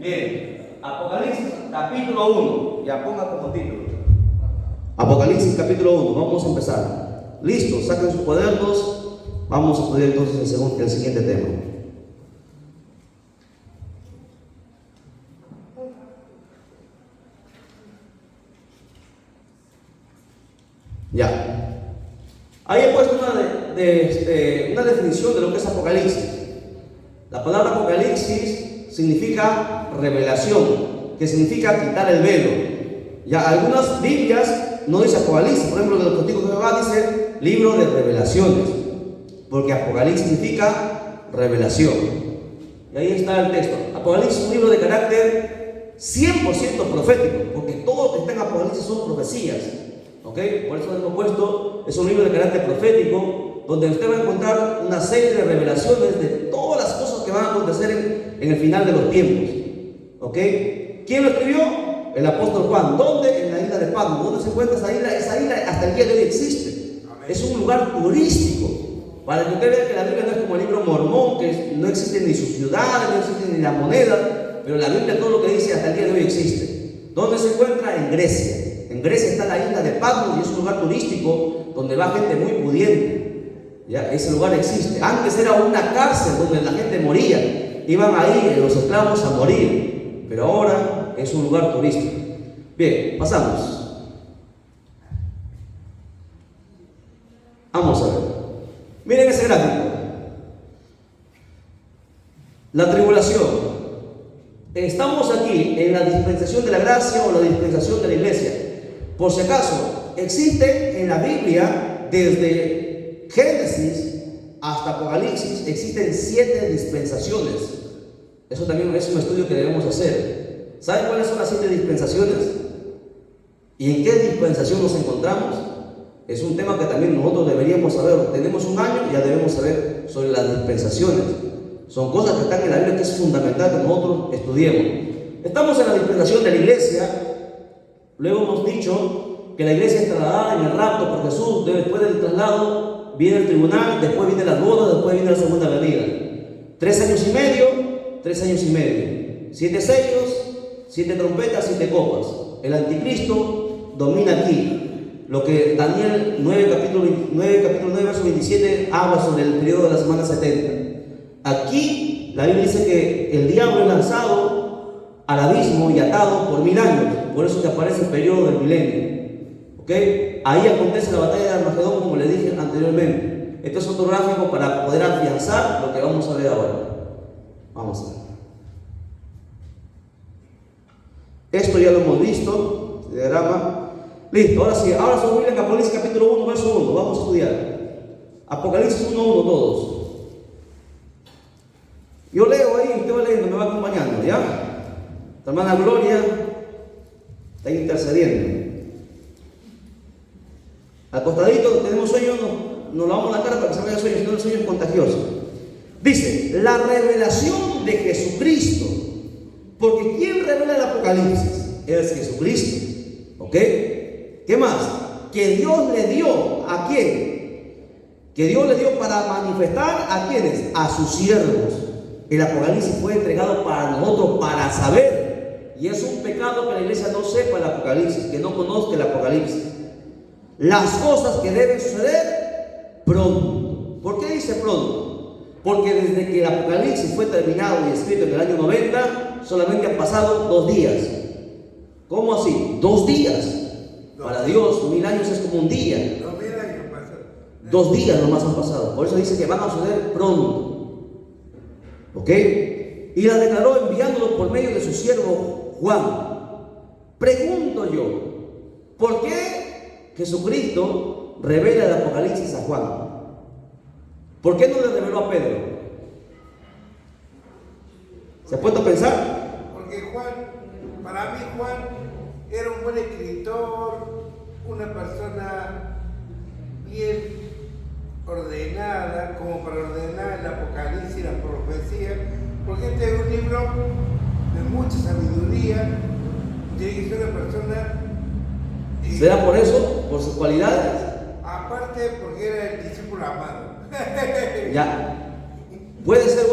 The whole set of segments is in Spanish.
Bien, Apocalipsis capítulo 1. Ya ponga como título. Apocalipsis capítulo 1. Vamos a empezar. Listo, saquen sus cuadernos. Vamos a estudiar entonces el siguiente tema. Ya. Ahí he puesto una definición de lo que es Apocalipsis. La palabra Apocalipsis significa revelación, que significa quitar el velo. Ya algunas Biblias no dice Apocalipsis, por ejemplo, de los testigos de Jehová dice libro de revelaciones, porque Apocalipsis significa revelación. Y ahí está el texto. Apocalipsis es un libro de carácter 100% profético, porque todo lo que está en Apocalipsis son profecías. ¿Ok? Por eso hemos puesto, es un libro de carácter profético, donde usted va a encontrar una serie de revelaciones de todas las cosas que van a acontecer en el final de los tiempos. ¿Ok? ¿Quién lo escribió? El apóstol Juan. ¿Dónde? En la isla de Patmos. ¿Dónde se encuentra esa isla? Esa isla hasta el día de hoy existe. Amén. Es un lugar turístico. Para que usted vea que la Biblia no es como el libro Mormón, que no existe ni sus ciudades, no existe ni la moneda, pero la Biblia todo lo que dice hasta el día de hoy existe. ¿Dónde se encuentra? En Grecia. En Grecia está la isla de Patmos y es un lugar turístico donde va gente muy pudiente. ¿Ya? Ese lugar existe. Antes era una cárcel donde la gente moría. Iban ahí los esclavos a morir. Pero ahora es un lugar turístico. Bien, pasamos. Vamos a ver. Miren ese gráfico. La tribulación. Estamos aquí en la dispensación de la gracia o la dispensación de la iglesia. Por si acaso, existen en la Biblia, desde Génesis hasta Apocalipsis, existen 7 dispensaciones. Eso también es un estudio que debemos hacer. ¿Saben cuáles son las 7 dispensaciones? ¿Y en qué dispensación nos encontramos? Es un tema que también nosotros deberíamos saber. Tenemos un año y ya debemos saber sobre las dispensaciones. Son cosas que están en la Biblia que es fundamental que nosotros estudiemos. Estamos en la dispensación de la iglesia. Luego hemos dicho que la iglesia es trasladada en el rapto por Jesús. Después del traslado viene el tribunal, después viene las bodas, después viene la segunda venida. 3 años y medio, 3 años y medio. 7 sellos, 7 trompetas, 7 copas. El anticristo domina aquí. Lo que Daniel 9, capítulo 9, verso 27 habla sobre el periodo de la semana 70. Aquí la Biblia dice que el diablo es lanzado al abismo y atado por 1000 años. Por eso que aparece el periodo del milenio. ¿Ok? Ahí acontece la batalla de Armagedón, como le dije anteriormente. Este es otro gráfico para poder afianzar lo que vamos a ver ahora. Vamos a ver. Esto ya lo hemos visto. Este diagrama. Listo, ahora sí. Ahora sobre en Apocalipsis capítulo 1, verso 1. Vamos a estudiar. Apocalipsis 1, 1 todos. Yo leo ahí, usted va leyendo, me va acompañando, ¿ya? La hermana Gloria está intercediendo. Al costadito, tenemos sueño, nos lavamos la cara para que se vaya el sueño, si no el sueño es contagioso. Dice, la revelación de Jesucristo. Porque ¿quién revela el Apocalipsis? Es Jesucristo. ¿Ok? ¿Qué más? Que Dios le dio, ¿a quién? Que Dios le dio para manifestar ¿a quiénes? A sus siervos. El Apocalipsis fue entregado para nosotros, para saber. Y es un pecado que la iglesia no sepa el Apocalipsis, que no conozca el Apocalipsis. Las cosas que deben suceder pronto. ¿Por qué dice pronto? Porque desde que el Apocalipsis fue terminado y escrito en el año 90, solamente han pasado 2 días. ¿Cómo así? 2 días. Para Dios, 1000 años es como un día. 2 días nomás han pasado. Por eso dice que van a suceder pronto. ¿Ok? Y la declaró enviándolo por medio de su siervo Juan. Pregunto yo, ¿por qué Jesucristo revela el Apocalipsis a Juan? ¿Por qué no le reveló a Pedro? ¿Se ha puesto a pensar? Porque para mí Juan era un buen escritor, una persona bien ordenada, como para ordenar el Apocalipsis y la profecía, porque este es un libro de mucha sabiduría. Tiene que ser una persona. ¿Será por eso? ¿Por sus cualidades? Aparte, porque era el discípulo amado. Ya. Puede ser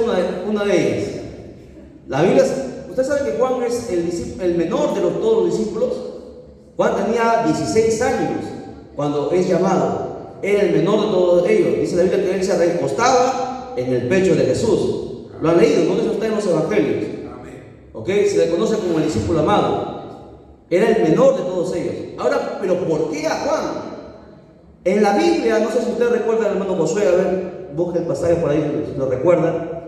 una de ellas. La Biblia, usted ¿Usted sabe que Juan es el menor de todos los discípulos? Juan tenía 16 años cuando es llamado. Era el menor de todos ellos. Dice la Biblia que él se recostaba en el pecho de Jesús. Lo han leído, ¿no? Eso está en los evangelios. ¿Ok? Se le conoce como el discípulo amado. Era el menor de todos ellos. Ahora, ¿pero por qué a Juan? En la Biblia, no sé si usted recuerda al hermano Josué, a ver, busque el pasaje por ahí, si lo recuerda.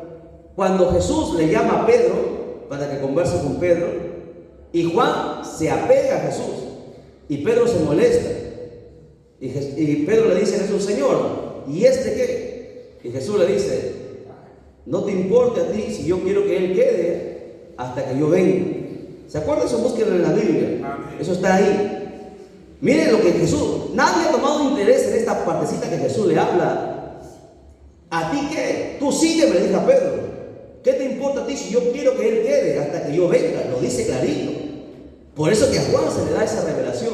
Cuando Jesús le llama a Pedro para que converse con Pedro, y Juan se apega a Jesús, y Pedro se molesta, y Pedro le dice a Jesús: Señor, ¿y este qué? Y Jesús le dice: no te importe a ti si yo quiero que él quede hasta que yo venga. ¿Se acuerdan? Eso búsquenlo en la Biblia. Eso está ahí. Miren lo que Jesús, nadie ha tomado interés en esta partecita que Jesús le habla. ¿A ti qué? Tú sígueme, le dice a Pedro. ¿Qué te importa a ti si yo quiero que él quede hasta que yo venga? Lo dice clarito. Por eso que a Juan se le da esa revelación.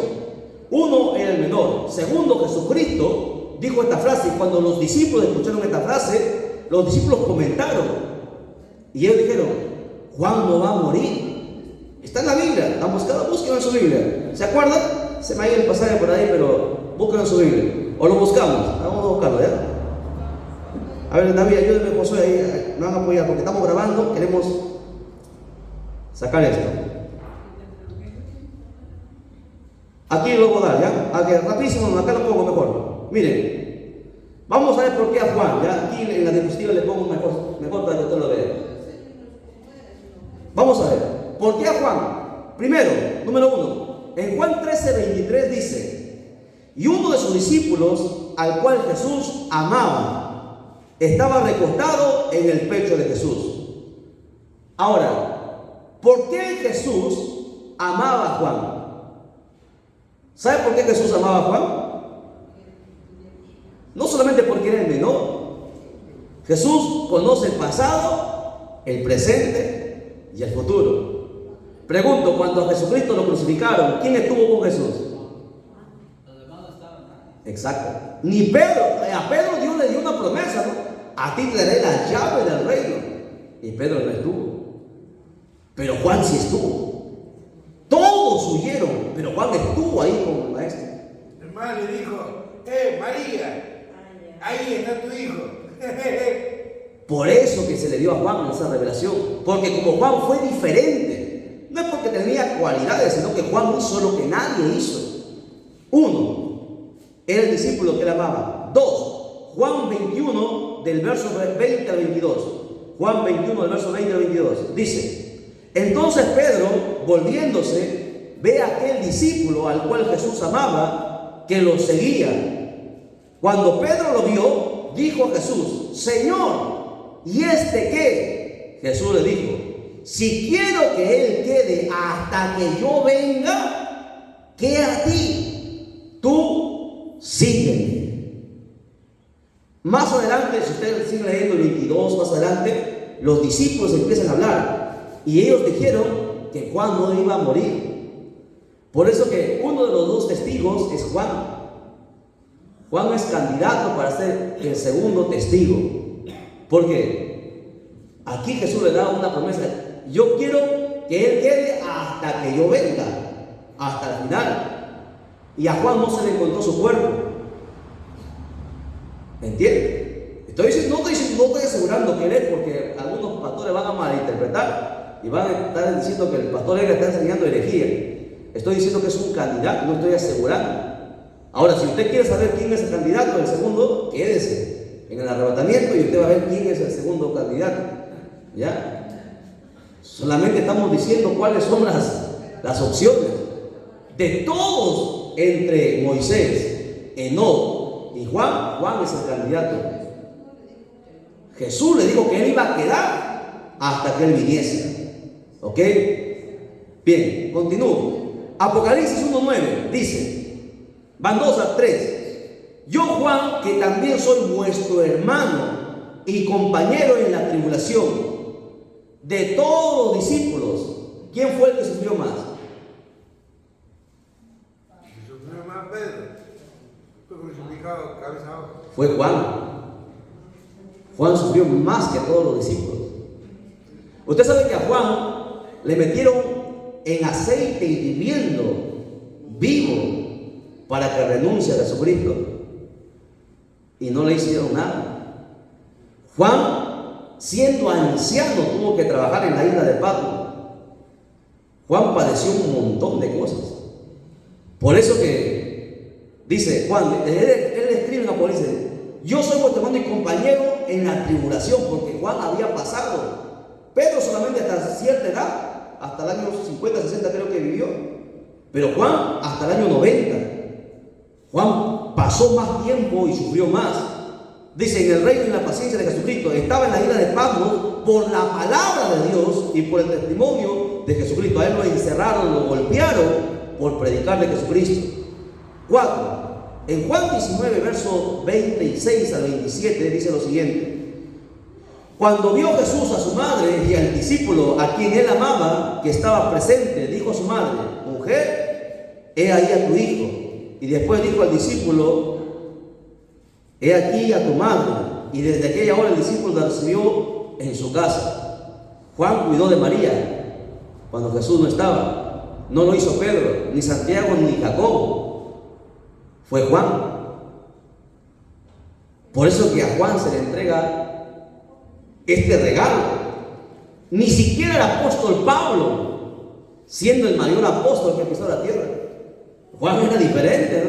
Uno, era el menor. Segundo, Jesucristo dijo esta frase, y cuando los discípulos escucharon esta frase, los discípulos comentaron, y ellos dijeron: Juan no va a morir. Está en la Biblia, han buscado, búsquenlo en su Biblia. ¿Se acuerdan? Se me ha ido el pasaje por ahí, pero búsquenlo en su Biblia. O lo buscamos, vamos a buscarlo, ¿ya? A ver, David, ayúdenme, Josué, ahí, me van a apoyar, porque estamos grabando, queremos sacar esto. Aquí lo voy a dar, ¿ya? Aquí, rapidísimo, acá lo pongo mejor. Miren, vamos a ver por qué a Juan, ¿ya? Aquí en la diapositiva le pongo mejor para que usted lo vea. Vamos a ver, ¿por qué a Juan? Primero, número 1, en Juan 13:23 dice: y uno de sus discípulos, al cual Jesús amaba, estaba recostado en el pecho de Jesús. Ahora, ¿por qué Jesús amaba a Juan? ¿Sabe por qué Jesús amaba a Juan? No solamente porque era el menor. Jesús conoce el pasado, el presente y el futuro. Pregunto, cuando a Jesucristo lo crucificaron, ¿quién estuvo con Jesús? Los demás no estaban. Exacto. Ni Pedro. A Pedro Dios le dio una promesa, ¿no? A ti te daré la llave del reino. Y Pedro no estuvo. Pero Juan sí estuvo. Todos huyeron, pero Juan estuvo ahí con el maestro. El hermano le dijo: María, ahí está tu hijo. Por eso que se le dio a Juan esa revelación. Porque como Juan fue diferente, no es porque tenía cualidades, sino que Juan hizo lo que nadie hizo. 1, era el discípulo que él amaba. 2, Juan 21 del verso 20 al 22. Juan 21 del verso 20 al 22 dice: entonces Pedro, volviéndose, ve a aquel discípulo al cual Jesús amaba, que lo seguía. Cuando Pedro lo vio, dijo a Jesús: Señor, ¿y este qué? Jesús le dijo: si quiero que él quede hasta que yo venga, ¿qué a ti? Tú sígueme. Más adelante, si ustedes siguen leyendo el 22, más adelante, los discípulos empiezan a hablar. Y ellos dijeron que Juan no iba a morir. Por eso que uno de los 2 testigos es Juan. Juan es candidato para ser el segundo testigo. Porque aquí Jesús le da una promesa: yo quiero que él quede hasta que yo venga, hasta el final. Y a Juan no se le encontró su cuerpo. ¿Entiende? No estoy asegurando que él es, porque algunos pastores van a malinterpretar y van a estar diciendo que el pastor Edgar está enseñando herejía. Estoy diciendo que es un candidato, no estoy asegurando. Ahora, si usted quiere saber quién es el candidato, el segundo, quédese en el arrebatamiento y usted va a ver quién es el segundo candidato. ¿Ya? Solamente estamos diciendo cuáles son las opciones. De todos, entre Moisés, Enoc y Juan es el candidato. Jesús le dijo que él iba a quedar hasta que él viniese. ¿Ok? Bien, continúo. Apocalipsis 1:9 dice, van 2 a 3. Yo, Juan, que también soy vuestro hermano y compañero en la tribulación, de todos los discípulos, ¿quién fue el que sufrió más? Sufrió más Pedro. Fue crucificado cabeza abajo. Fue Juan. Juan sufrió más que todos los discípulos. Usted sabe que a Juan le metieron en aceite hirviendo, vivo, para que renuncie a Jesucristo. Y no le hicieron nada. Juan, siendo anciano, tuvo que trabajar en la isla de Patmos. Juan padeció un montón de cosas. Por eso que dice Juan, él escribe en Apocalipsis: yo soy vuestro hermano y compañero en la tribulación, porque Juan había pasado. Pedro solamente hasta cierta edad, hasta el año 50, 60 creo que vivió, pero Juan hasta el año 90. Juan pasó más tiempo y sufrió más. Dice: en el reino y la paciencia de Jesucristo. Estaba en la isla de Patmos por la palabra de Dios y por el testimonio de Jesucristo. A él lo encerraron, lo golpearon por predicar de Jesucristo. 4. En Juan 19, versos 26 al 27 dice lo siguiente: cuando vio Jesús a su madre y al discípulo a quien él amaba, que estaba presente, dijo a su madre: mujer, he ahí a tu hijo. Y después dijo al discípulo: he aquí a tu madre. Y desde aquella hora el discípulo la recibió en su casa. Juan cuidó de María cuando Jesús no estaba. No lo hizo Pedro, ni Santiago, ni Jacobo. Fue Juan. Por eso que a Juan se le entrega este regalo. Ni siquiera el apóstol Pablo, siendo el mayor apóstol que pisó la tierra. Juan era diferente,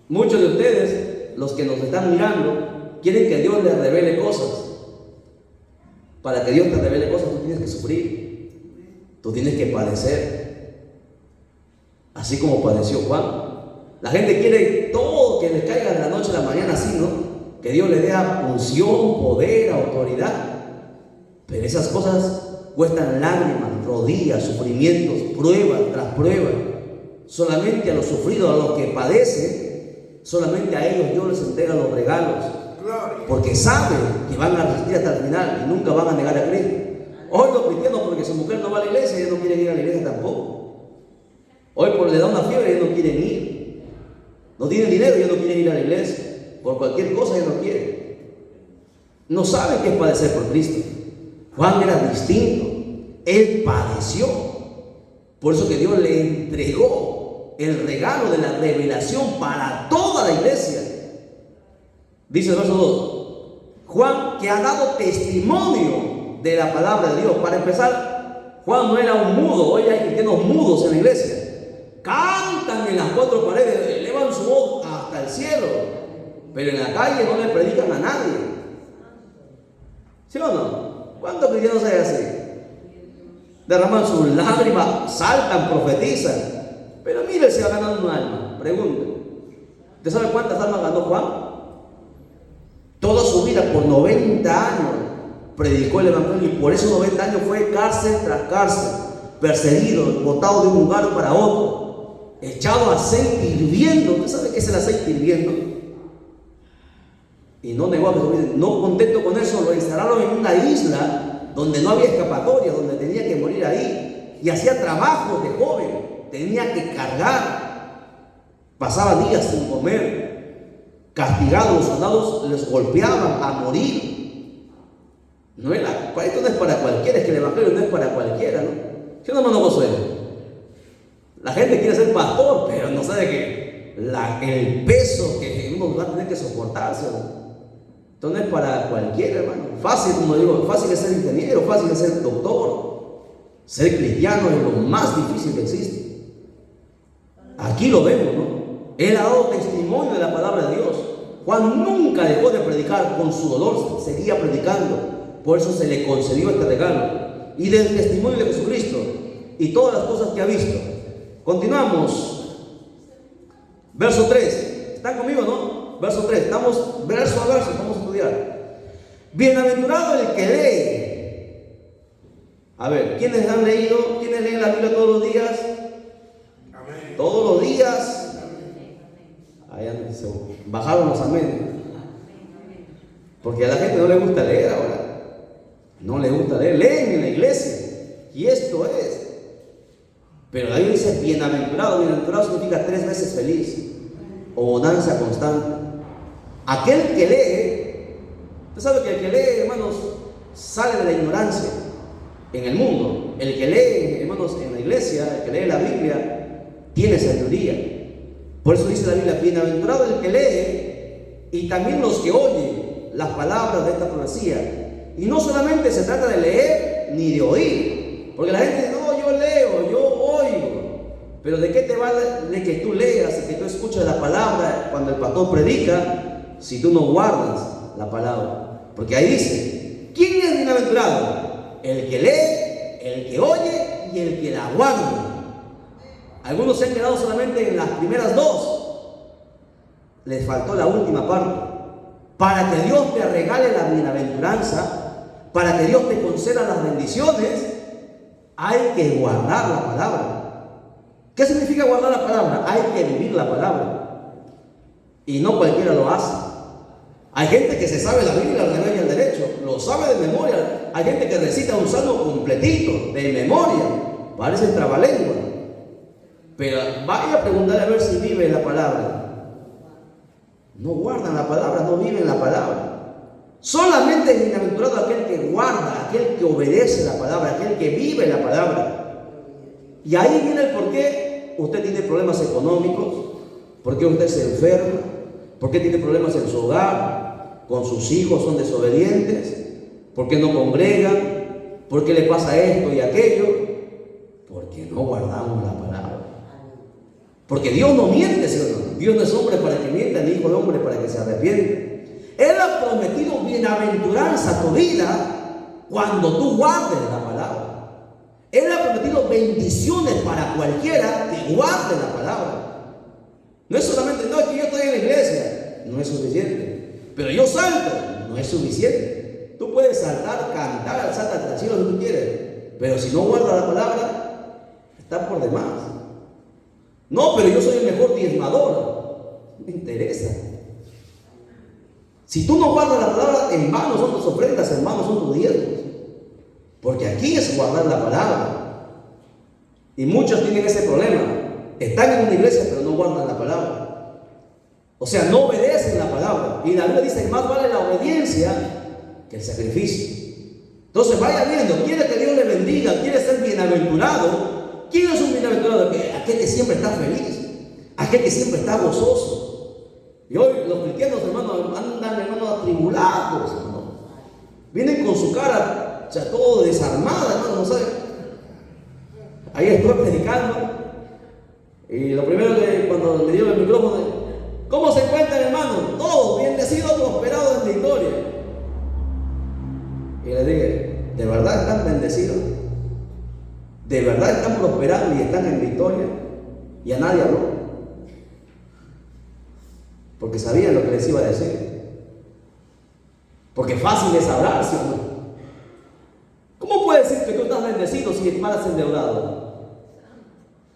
¿no? Muchos de ustedes, los que nos están mirando, quieren que Dios les revele cosas. Para que Dios te revele cosas, tú tienes que sufrir. Tú tienes que padecer. Así como padeció Juan. La gente quiere todo que les caiga de la noche a la mañana, así, ¿no? Que Dios le dé unción, poder, autoridad. Pero esas cosas cuestan lágrimas, rodillas, sufrimientos, prueba tras prueba. Solamente a los sufridos, a los que padecen, solamente a ellos Dios les entrega los regalos. Porque saben que van a resistir hasta el final y nunca van a negar a Cristo. Hoy los cristianos, porque su mujer no va a la iglesia, ellos no quieren ir a la iglesia tampoco. Hoy por le da una fiebre, ellos no quieren ir. No tienen dinero, ellos no quieren ir a la iglesia. Por cualquier cosa ellos no quieren. No saben qué es padecer por Cristo. Juan era distinto. Él padeció. Por eso que Dios le entregó el regalo de la revelación para toda la iglesia. Dice el verso 2: Juan, que ha dado testimonio de la palabra de Dios. Para empezar, Juan no era un mudo. Hoy hay cristianos mudos en la iglesia. Cantan en las cuatro paredes, elevan su voz hasta el cielo, pero en la calle no le predican a nadie. ¿Sí o no? ¿Cuántos cristianos hay así? Derraman sus lágrimas, saltan, profetizan, pero mire si va ganando un alma. Pregunte: ¿usted sabe cuántas almas ganó Juan? Toda su vida, por 90 años, predicó el evangelio, y por esos 90 años fue cárcel tras cárcel, perseguido, botado de un lugar para otro, echado aceite hirviendo. ¿Usted sabe qué es el aceite hirviendo? Y no negó a Jesús. No contento con eso, lo instalaron en una isla donde no había escapatoria, donde tenía que morir ahí, y hacía trabajos de joven, tenía que cargar, pasaba días sin comer, castigado. Los soldados les golpeaban a morir. No era, esto no es para cualquiera, es que el evangelio no es para cualquiera, ¿no? ¿Sí o no, hermano Josué? La gente quiere ser pastor, pero no sabe que el peso que uno va a tener que soportarse, ¿no? Esto no es para cualquiera, hermano. Fácil, como digo, fácil es ser ingeniero, fácil es ser doctor. Ser cristiano es lo más difícil que existe. Aquí lo vemos, ¿no? Él ha dado testimonio de la palabra de Dios. Juan nunca dejó de predicar, con su dolor seguía predicando. Por eso se le concedió este regalo. Y del testimonio de Jesucristo y todas las cosas que ha visto. Continuamos. Verso 3. ¿Están conmigo, no? Verso 3. Estamos verso a verso, vamos a estudiar. Bienaventurado el que lee. A ver, ¿quiénes han leído? ¿Quiénes leen la Biblia todos los días? Amén. Todos los días. Allá se bajaron los amén. Porque a la gente no le gusta leer ahora. No le gusta leer. Leen en la iglesia. Y esto es. Pero la Biblia dice bienaventurado. Bienaventurado significa 3 veces feliz. O bonanza constante. Aquel que lee. Usted sabe que el que lee, hermanos, sale de la ignorancia. en el mundo. El que lee, hermanos, en la iglesia, el que lee la Biblia, tiene sabiduría. Por eso dice la Biblia: bienaventurado el que lee y también los que oyen las palabras de esta profecía. Y no solamente se trata de leer ni de oír, porque la gente dice: no, yo leo, yo oigo. Pero ¿de qué te vale de que tú leas y que tú escuches la palabra cuando el pastor predica, si tú no guardas la palabra? Porque ahí dice: ¿quién es bienaventurado? El que lee, el que oye y el que la guarda. Algunos se han quedado solamente en las primeras dos. Les faltó la última parte. Para que Dios te regale la bienaventuranza, para que Dios te conceda las bendiciones, hay que guardar la palabra. ¿Qué significa guardar la palabra? Hay que vivir la palabra. Y no cualquiera lo hace. Hay gente que se sabe la Biblia al revés y al derecho, lo sabe de memoria. Hay gente que recita un salmo completito, de memoria. Parece trabalengua. Pero vaya a preguntar a ver si vive la palabra. No guardan la palabra, no viven la palabra. Solamente es bienaventurado aquel que guarda, aquel que obedece la palabra, aquel que vive la palabra. Y ahí viene el por qué usted tiene problemas económicos, por qué usted se enferma, por qué tiene problemas en su hogar, con sus hijos son desobedientes, por qué no congregan, por qué le pasa esto y aquello, porque no guardamos la palabra. Porque Dios no miente, ¿sí o no? Dios no es hombre para que mienta, ni hijo de hombre para que se arrepienta. Él ha prometido bienaventuranza a tu vida cuando tú guardes la palabra. Él ha prometido bendiciones para cualquiera que guarde la palabra. No es solamente: no, es que yo estoy en la iglesia. No es suficiente. Pero yo salto. No es suficiente. Tú puedes saltar, cantar, alzar hasta el cielo si tú quieres. Pero si no guardas la palabra, está por demás. No, pero yo soy el mejor diezmador. No me interesa. Si tú no guardas la palabra, en vano son tus ofrendas, en vano son tus diezmos. Porque aquí es guardar la palabra. Y muchos tienen ese problema. Están en una iglesia, pero no guardan la palabra. O sea, no obedecen la palabra. Y la Biblia dice que más vale la obediencia que el sacrificio. Entonces vaya viendo, quiere que Dios le bendiga, quiere ser bienaventurado. ¿Quién es un bienaventurado? Aquel que siempre está feliz, aquel que siempre está gozoso. Y hoy los cristianos, hermanos, andan, hermanos, atribulados, hermanos. Vienen con su cara, o sea, todo desarmada, hermano, no saben. Ahí estoy predicando, y lo primero que cuando me dio el micrófono: ¿cómo se encuentran, hermanos? Todos bendecidos, prosperados en victoria. Y le dije: ¿de verdad están bendecidos? ¿De verdad están prosperando y están en victoria? Y a nadie habló, porque sabían lo que les iba a decir. Porque fácil es hablar, ¿sí o no? ¿Cómo puedes decir que tú estás bendecido si paras endeudado?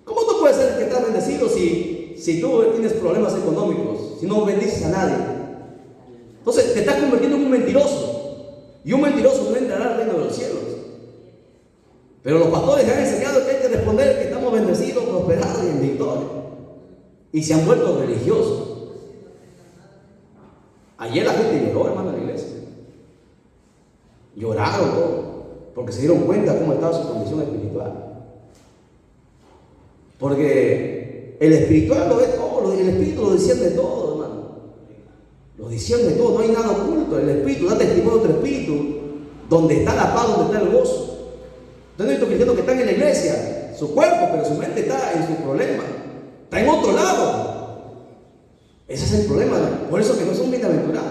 ¿Cómo tú puedes decir que estás bendecido si tú tienes problemas económicos, si no bendices a nadie? Entonces te estás convirtiendo en un mentiroso, y un mentiroso no entrará al reino de los cielos. Pero los pastores han enseñado que hay que responder que estamos bendecidos, prosperados y en victoria. Y se han vuelto religiosos. Ayer la gente lloró, hermano, en la iglesia. Lloraron todos, porque se dieron cuenta cómo estaba su condición espiritual. Porque el espiritual lo ve todo, el espíritu lo discierne todo, hermano. Lo discierne todo, no hay nada oculto. El espíritu da testimonio de otro espíritu, donde está la paz, donde está el gozo. Entonces, estos cristianos que están en la iglesia, su cuerpo, pero su mente está en su problema, está en otro lado. Ese es el problema, por eso que no son bienaventurados.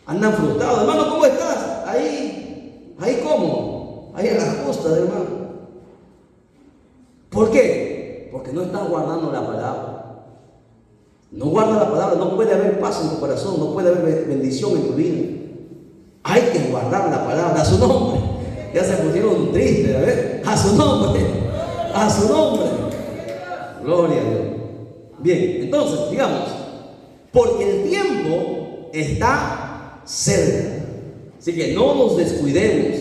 Andan frustrados. Hermano, ¿cómo estás? Ahí ¿cómo? Ahí a la costa, hermano. ¿Por qué? Porque no estás guardando la palabra. No guardas la palabra, no puede haber paz en tu corazón, no puede haber bendición en tu vida. Hay que guardar la palabra a su nombre. Ya se pusieron tristes, ¿ves? A su nombre, a su nombre. Gloria a Dios. Bien, entonces, digamos, porque el tiempo está cerca. Así que no nos descuidemos.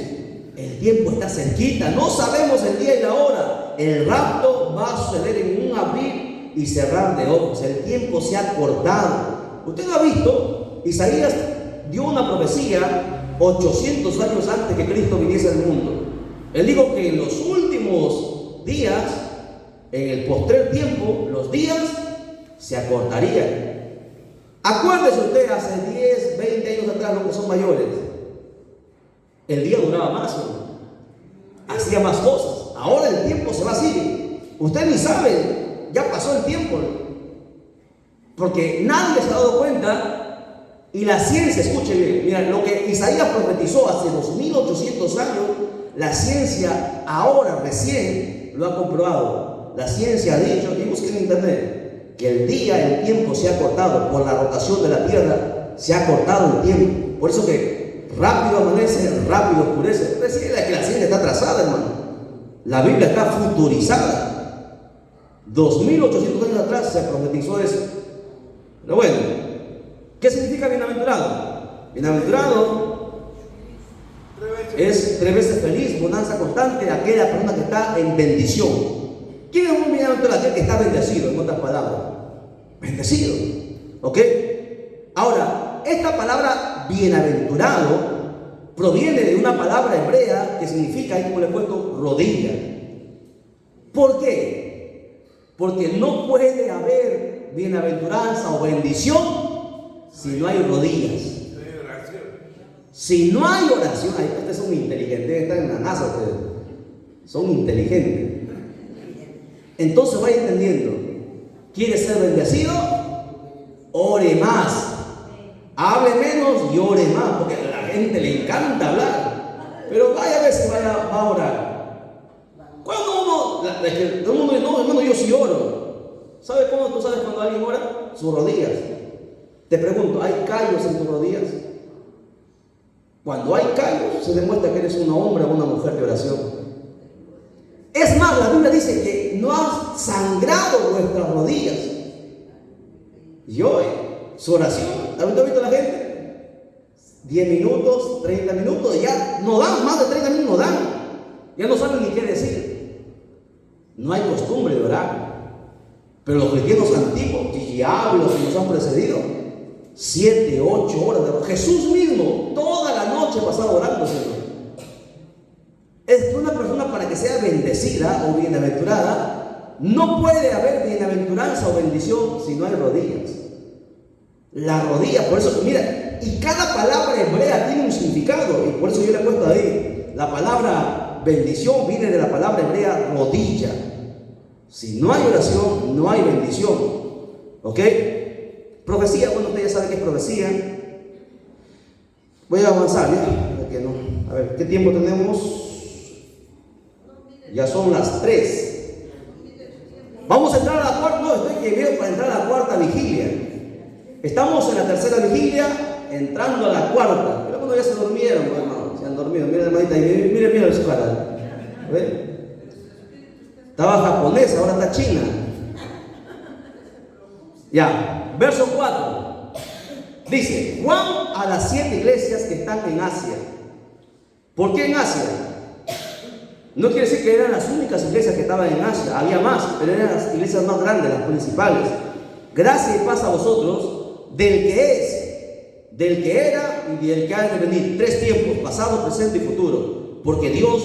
El tiempo está cerquita. No sabemos el día y la hora. El rapto va a suceder en un abrir y cerrar de ojos. El tiempo se ha cortado. Usted lo ha visto. Isaías dio una profecía 800 años antes que Cristo viniese al mundo. Él dijo que en los últimos días, en el postrer tiempo, los días se acortarían. Acuérdese usted, hace 10, 20 años atrás, los que son mayores, el día duraba más, ¿no? Hacía más cosas. Ahora el tiempo se va así. Usted ni sabe, ya pasó el tiempo, porque nadie se ha dado cuenta. Y la ciencia, escuche bien, mira, lo que Isaías profetizó hace 2800 años, la ciencia ahora recién lo ha comprobado. La ciencia ha dicho, y busquen en internet, que el día, el tiempo se ha cortado por la rotación de la tierra, se ha cortado el tiempo. Por eso que rápido amanece, rápido oscurece. Recién es que la ciencia está atrasada, hermano. La Biblia está futurizada. 2800 años atrás se profetizó eso. Pero bueno, ¿qué significa bienaventurado? Bienaventurado es 3 veces feliz, bonanza constante, aquella persona que está en bendición. ¿Quién es un bienaventurado? Aquel que está bendecido, en otras palabras. Bendecido. ¿Ok? Ahora, esta palabra bienaventurado proviene de una palabra hebrea que significa, ahí como le he puesto, rodilla. ¿Por qué? Porque no puede haber bienaventuranza o bendición si no hay rodillas. Si no hay oración, ahí ustedes son inteligentes, están en la NASA, ustedes son inteligentes. Entonces vaya entendiendo, ¿quiere ser bendecido? Ore más, hable menos y ore más, porque a la gente le encanta hablar, pero vaya a ver si va a orar. Cuando uno, todo el mundo dice, no hermano, yo sí oro. ¿Sabes cómo tú sabes cuando alguien ora? Sus rodillas. Te pregunto, ¿hay callos en tus rodillas? Cuando hay callos, se demuestra que eres un hombre o una mujer de oración. Es más, la Biblia dice que no ha sangrado vuestras rodillas. Y hoy, su oración, ¿has visto la gente? 10 minutos, 30 minutos, ya no dan, más de 30 minutos no dan. Ya no saben ni qué decir. No hay costumbre de orar. Pero los cristianos antiguos, diablos que nos han precedido, 7, 8 horas de oración. Jesús mismo, toda la noche pasaba orando, Señor. Es una persona, para que sea bendecida o bienaventurada, no puede haber bienaventuranza o bendición si no hay rodillas. La rodilla, por eso, mira, y cada palabra hebrea tiene un significado, y por eso yo le he puesto ahí, la palabra bendición viene de la palabra hebrea rodilla. Si no hay oración, no hay bendición. ¿Ok? Profecía, bueno, usted ya sabe qué es profecía. Voy a avanzar, ¿ya? Porque no. A ver, ¿qué tiempo tenemos? Ya son las 3. Vamos a entrar a la cuarta. No, estoy que veo para entrar a la cuarta vigilia. Estamos en la tercera vigilia, entrando a la cuarta. Pero bueno, ya se durmieron, pues, hermano. Se han dormido. Mira, hermanita, y mire su cara. ¿Ve? Estaba japonesa, ahora está china. Ya, verso 4. Dice: Juan a las 7 iglesias que están en Asia. ¿Por qué en Asia? No quiere decir que eran las únicas iglesias que estaban en Asia, había más, pero eran las iglesias más grandes, las principales. Gracia y paz a vosotros, del que es, del que era y del que ha de venir. 3 tiempos, pasado, presente y futuro. Porque Dios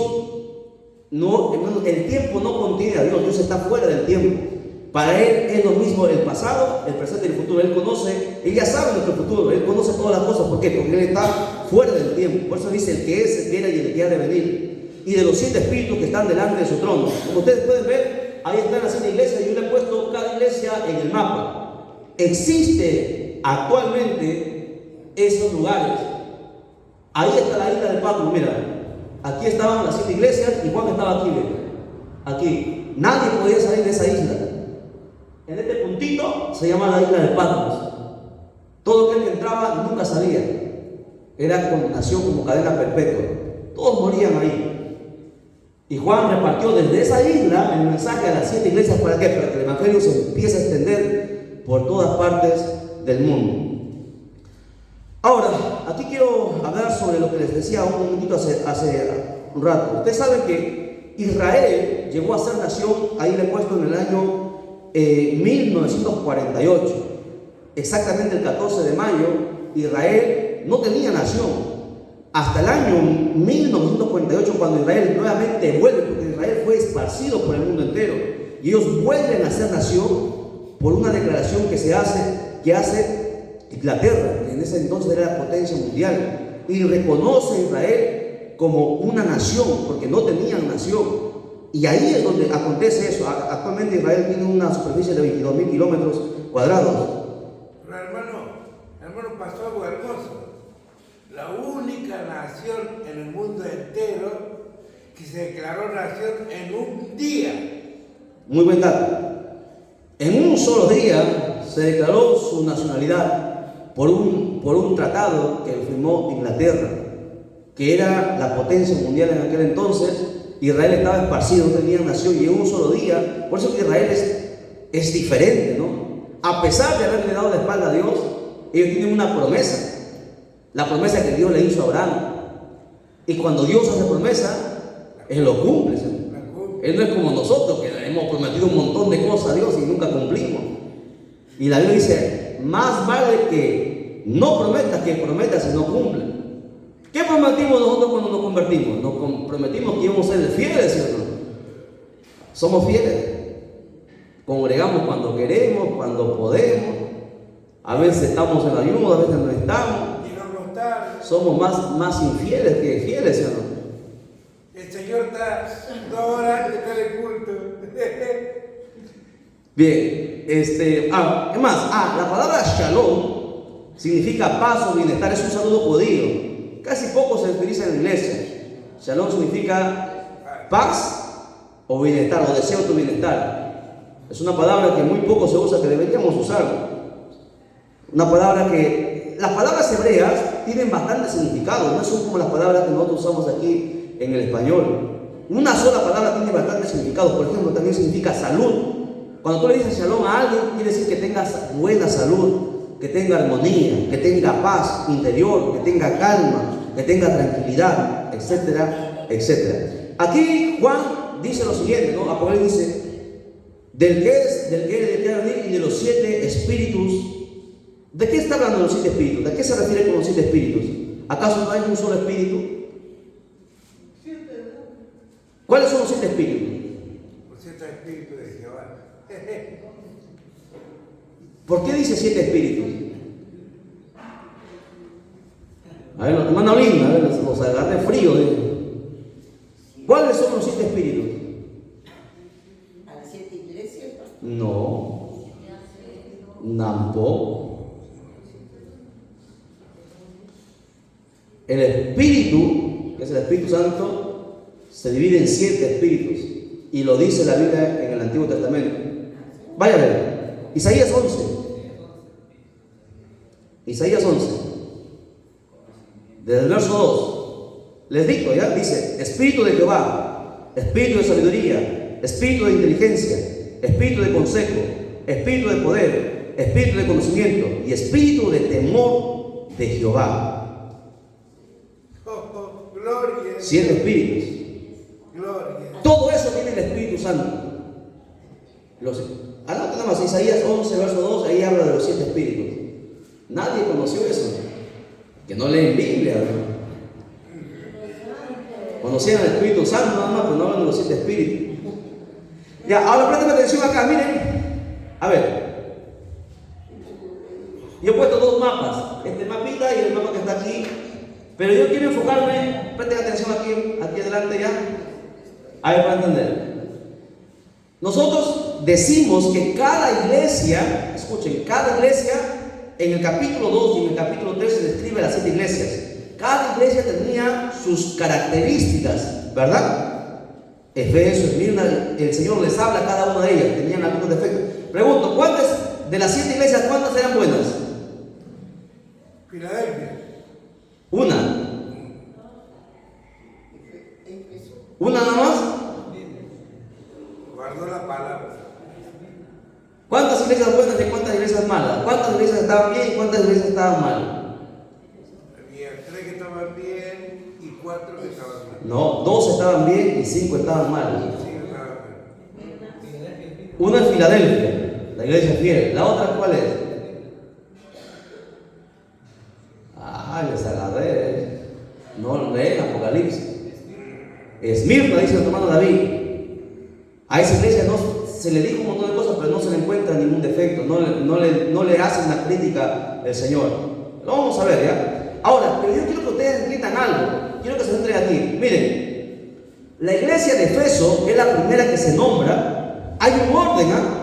no, el tiempo no contiene a Dios, Dios está fuera del tiempo. Para Él es lo mismo el pasado, el presente y el futuro. Él conoce, Él ya sabe nuestro futuro, Él conoce todas las cosas. ¿Por qué? Porque Él está fuera del tiempo. Por eso dice el que es, el que era y el que ha de venir. Y de los 7 espíritus que están delante de su trono. Como ustedes pueden ver, ahí están las 7 iglesias. Yo le he puesto cada iglesia en el mapa. Existe actualmente esos lugares. Ahí está la isla de Patmos, mira. Aquí estaban las 7 iglesias y Juan estaba aquí, ¿ve? Aquí. Nadie podía salir de esa isla. En este puntito se llama la isla de Patmos. Todo aquel que entraba nunca salía. Era condenación como cadena perpetua. Todos morían ahí. Y Juan repartió desde esa isla el mensaje a las 7 iglesias. ¿Para qué? Para que el evangelio se empiece a extender por todas partes del mundo. Ahora, aquí quiero hablar sobre lo que les decía un momentito hace un rato. Ustedes saben que Israel llegó a ser nación, ahí le he puesto en el año 1948. Exactamente el 14 de mayo, Israel no tenía nación. hasta el año 1948, cuando Israel nuevamente vuelve, porque Israel fue esparcido por el mundo entero, y ellos vuelven a ser nación por una declaración que hace Inglaterra, que en ese entonces era la potencia mundial, y reconoce a Israel como una nación, porque no tenían nación. Y ahí es donde acontece eso. Actualmente Israel tiene una superficie de 22.000 kilómetros cuadrados. Pero hermano, pasó algo hermoso. La única nación en el mundo entero que se declaró nación en un día. Muy buen dato. En un solo día se declaró su nacionalidad por un tratado que firmó Inglaterra, que era la potencia mundial en aquel entonces. Israel estaba esparcido, no tenía nación, y en un solo día. Por eso que Israel es diferente, ¿no? A pesar de haberle dado la espalda a Dios, ellos tienen una promesa. La promesa que Dios le hizo a Abraham. Y cuando Dios hace promesa, Él lo cumple, ¿sí? Él no es como nosotros, que hemos prometido un montón de cosas a Dios y nunca cumplimos. Y la Biblia dice, más vale que no prometas que prometas y no cumplas. ¿Qué prometimos nosotros cuando nos convertimos? Nos prometimos que íbamos a ser fieles, ¿cierto? Somos fieles. Congregamos cuando queremos, cuando podemos. A veces estamos en ayuno, a veces no estamos. Somos más infieles que fieles, ¿cierto? El Señor está 2 horas antes de el culto. Bien, es más, la palabra shalom significa paz o bienestar, es un saludo judío. Casi poco se utiliza en la iglesia. Shalom significa paz o bienestar, o deseo tu bienestar. Es una palabra que muy poco se usa, que deberíamos usar. Una palabra que... Las palabras hebreas tienen bastante significado, no son como las palabras que nosotros usamos aquí en el español. Una sola palabra tiene bastante significado. Por ejemplo, también significa salud. Cuando tú le dices shalom a alguien, quiere decir que tengas buena salud, que tenga armonía, que tenga paz interior, que tenga calma, que tenga tranquilidad, etcétera, etcétera. Aquí Juan dice lo siguiente, ¿no? Apocalipsis dice, del que ha de venir y de los 7 espíritus. ¿De qué está hablando de los 7 espíritus? ¿De qué se refiere con los 7 espíritus? ¿Acaso no hay un solo espíritu? ¿Cuáles son los 7 espíritus? Los 7 espíritus de Jehová. ¿Por qué dice 7 espíritus? A ver, hermano Linda, a ver, los agarré frío. ¿Cuáles son los 7 espíritus? ¿A las 7 iglesias? No, tampoco. El espíritu, que es el Espíritu Santo, se divide en 7 espíritus, y lo dice la Biblia en el Antiguo Testamento. Vaya a ver, Isaías 11. Isaías 11. Desde el verso 2. Les dicto, ya, dice: Espíritu de Jehová, Espíritu de sabiduría, Espíritu de inteligencia, Espíritu de consejo, Espíritu de poder, Espíritu de conocimiento y Espíritu de temor de Jehová. Gloria. 7 espíritus. Gloria. Todo eso tiene el Espíritu Santo. Anota nada más, Isaías 11, verso 2, ahí habla de los 7 espíritus. Nadie conoció eso. Que no leen Biblia, ¿no? Conocían el Espíritu Santo nada más, pero no hablan de los 7 espíritus. Ya, ahora presten atención acá, miren. A ver. Yo he puesto 2 mapas, este mapita y el mapa que está aquí. Pero yo quiero enfocarme, presten atención aquí adelante ya. A ver, para entender. Nosotros decimos que cada iglesia, escuchen, cada iglesia, en el capítulo 2 y en el capítulo 3 se describe las 7 iglesias. Cada iglesia tenía sus características, ¿verdad? Efesios, Mirna, el Señor les habla a cada una de ellas, tenían algunos defectos. Pregunto, ¿cuántas de las 7 iglesias, cuántas eran buenas? Filadelfia. Una. ¿Una nada más? Guardó la palabra. ¿Cuántas iglesias buenas y cuántas iglesias malas? ¿Cuántas iglesias estaban bien y cuántas iglesias estaban mal? Había 3 que estaban bien y 4 que estaban mal. No, 2 estaban bien y 5 estaban mal. Sí, estaban mal. Una es Filadelfia, la iglesia fiel. ¿La otra cuál es? Les agarré. No leen Apocalipsis. Esmirna, dice nuestro hermano David. A esa iglesia no se le dijo un montón de cosas, pero no se le encuentra ningún defecto. No le hace una crítica el Señor. Lo vamos a ver, ¿ya? Ahora, pero yo quiero que ustedes entiendan algo. Quiero que se entren aquí. Miren, la iglesia de Efeso es la primera que se nombra. Hay un orden, ¿ah?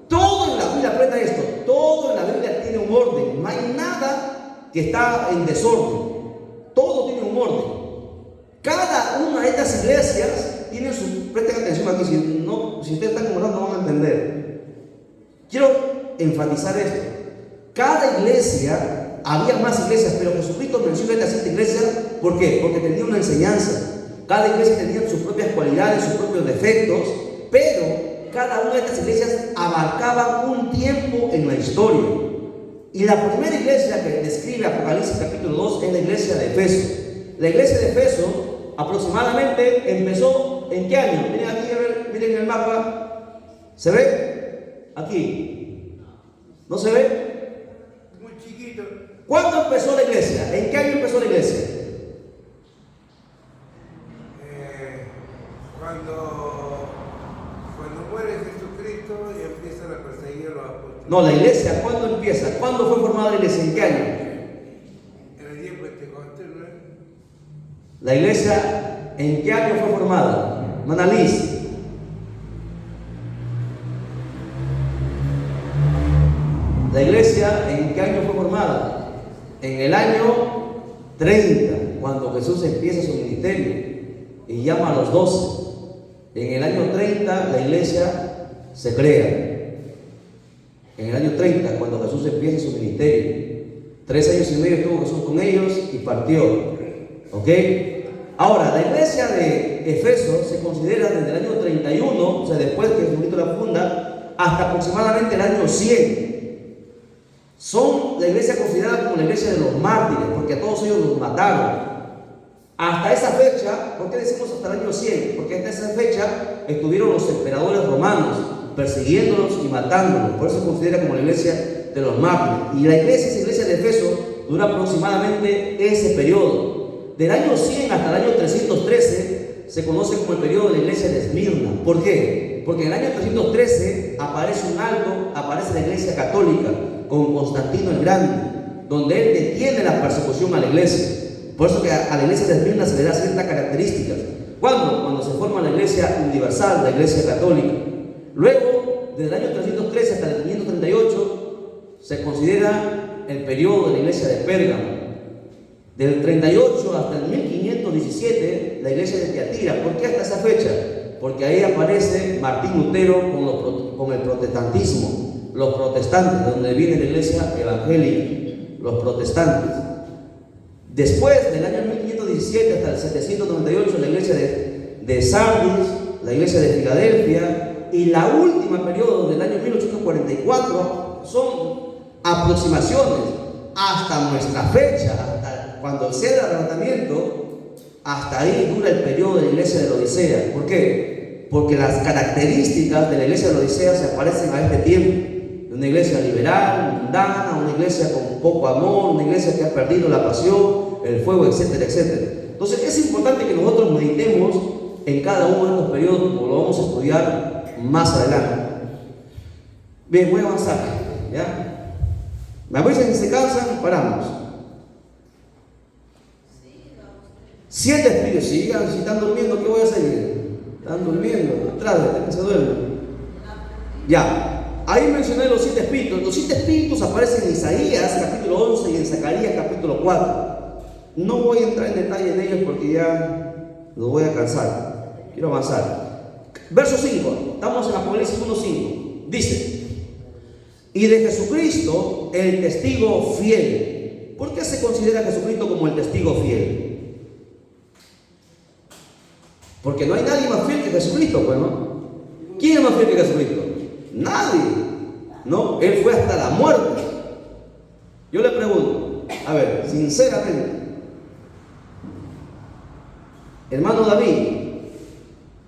Todo en la Biblia, aprenda esto. Todo en la Biblia tiene un orden. No hay nada que está en desorden. Todo tiene un orden. Cada una de estas iglesias tiene su... Presten atención aquí, si ustedes están conversando no van a entender. Quiero enfatizar esto. Cada iglesia, había más iglesias, pero Jesucristo menciona estas 7 iglesias. ¿Por qué? Porque tenía una enseñanza. Cada iglesia tenía sus propias cualidades, sus propios defectos, pero cada una de estas iglesias abarcaba un tiempo en la historia. Y la primera iglesia que describe Apocalipsis capítulo 2 es la iglesia de Efeso. La iglesia de Efeso aproximadamente empezó ¿en qué año? Miren aquí, a ver, miren el mapa. ¿Se ve? Aquí. ¿No se ve? Muy chiquito. ¿Cuándo empezó la iglesia? ¿En qué año empezó la iglesia? Cuando muere Jesucristo y empiezan a perseguir a los apóstoles. No, la iglesia, ¿cuándo empieza? ¿Cuándo fue formada la iglesia? ¿En qué año? En el día de Pentecostés, ¿no es? La iglesia, ¿en qué año fue formada? Manalís. La iglesia, ¿en qué año fue formada? En el año 30, cuando Jesús empieza su ministerio y llama a los 12. En el año 30 la iglesia se crea. En el año 30, cuando Jesús empieza su ministerio. 3 años y medio estuvo Jesús con ellos y partió. ¿Ok? Ahora, la iglesia de Efeso se considera desde el año 31, o sea, después que Jesucristo la funda, hasta aproximadamente el año 100. Son la iglesia considerada como la iglesia de los mártires, porque a todos ellos los mataron. Hasta esa fecha, ¿por qué decimos hasta el año 100? Porque hasta esa fecha estuvieron los emperadores romanos persiguiéndolos y matándolos. Por eso se considera como la iglesia de los mártires. Y la iglesia, esa iglesia de Efeso, dura aproximadamente ese periodo. Del año 100 hasta el año 313 se conoce como el periodo de la iglesia de Esmirna. ¿Por qué? Porque en el año 313 aparece un alto, aparece la iglesia católica con Constantino el Grande, donde él detiene la persecución a la iglesia. Por eso que a la iglesia de Esmirna se le da ciertas características. ¿Cuándo? Cuando se forma la iglesia universal, la iglesia católica. Luego, desde el año 313 hasta el 538, se considera el periodo de la iglesia de Pérgamo. Del 38 hasta el 1517, la iglesia de Tiatira. ¿Por qué hasta esa fecha? Porque ahí aparece Martín Lutero con el protestantismo, los protestantes, de donde viene la iglesia evangélica, los protestantes. Después del año 1517 hasta el 798, la iglesia de Sardis, la iglesia de Filadelfia, y la última periodo del año 1844 son aproximaciones hasta nuestra fecha, hasta cuando sea el arrebatamiento. Hasta ahí dura el periodo de la iglesia de la Odisea. ¿Por qué? Porque las características de la iglesia de la Odisea se aparecen a este tiempo. Una iglesia liberal, mundana, una iglesia con poco amor, una iglesia que ha perdido la pasión, el fuego, etcétera, etcétera. Entonces es importante que nosotros meditemos en cada uno de estos periodos, como lo vamos a estudiar más adelante. Bien, voy a avanzar, ¿ya? Me avisan si se cansan, paramos. 7 espíritus, sigan, si están durmiendo, ¿qué voy a hacer? Están durmiendo, atrás, que se duermen. Ya, ahí mencioné los 7 espíritus. Los 7 espíritus aparecen en Isaías capítulo 11 y en Zacarías capítulo 4. No voy a entrar en detalle en ellos porque ya los voy a cansar. Quiero avanzar. Verso 5, estamos en Apocalipsis 1:5. Dice: y de Jesucristo, el testigo fiel. ¿Por qué se considera a Jesucristo como el testigo fiel? Porque no hay nadie más fiel que Jesucristo, pues, ¿no? ¿Quién es más fiel que Jesucristo? Nadie. No, Él fue hasta la muerte. Yo le pregunto, a ver, sinceramente, hermano David,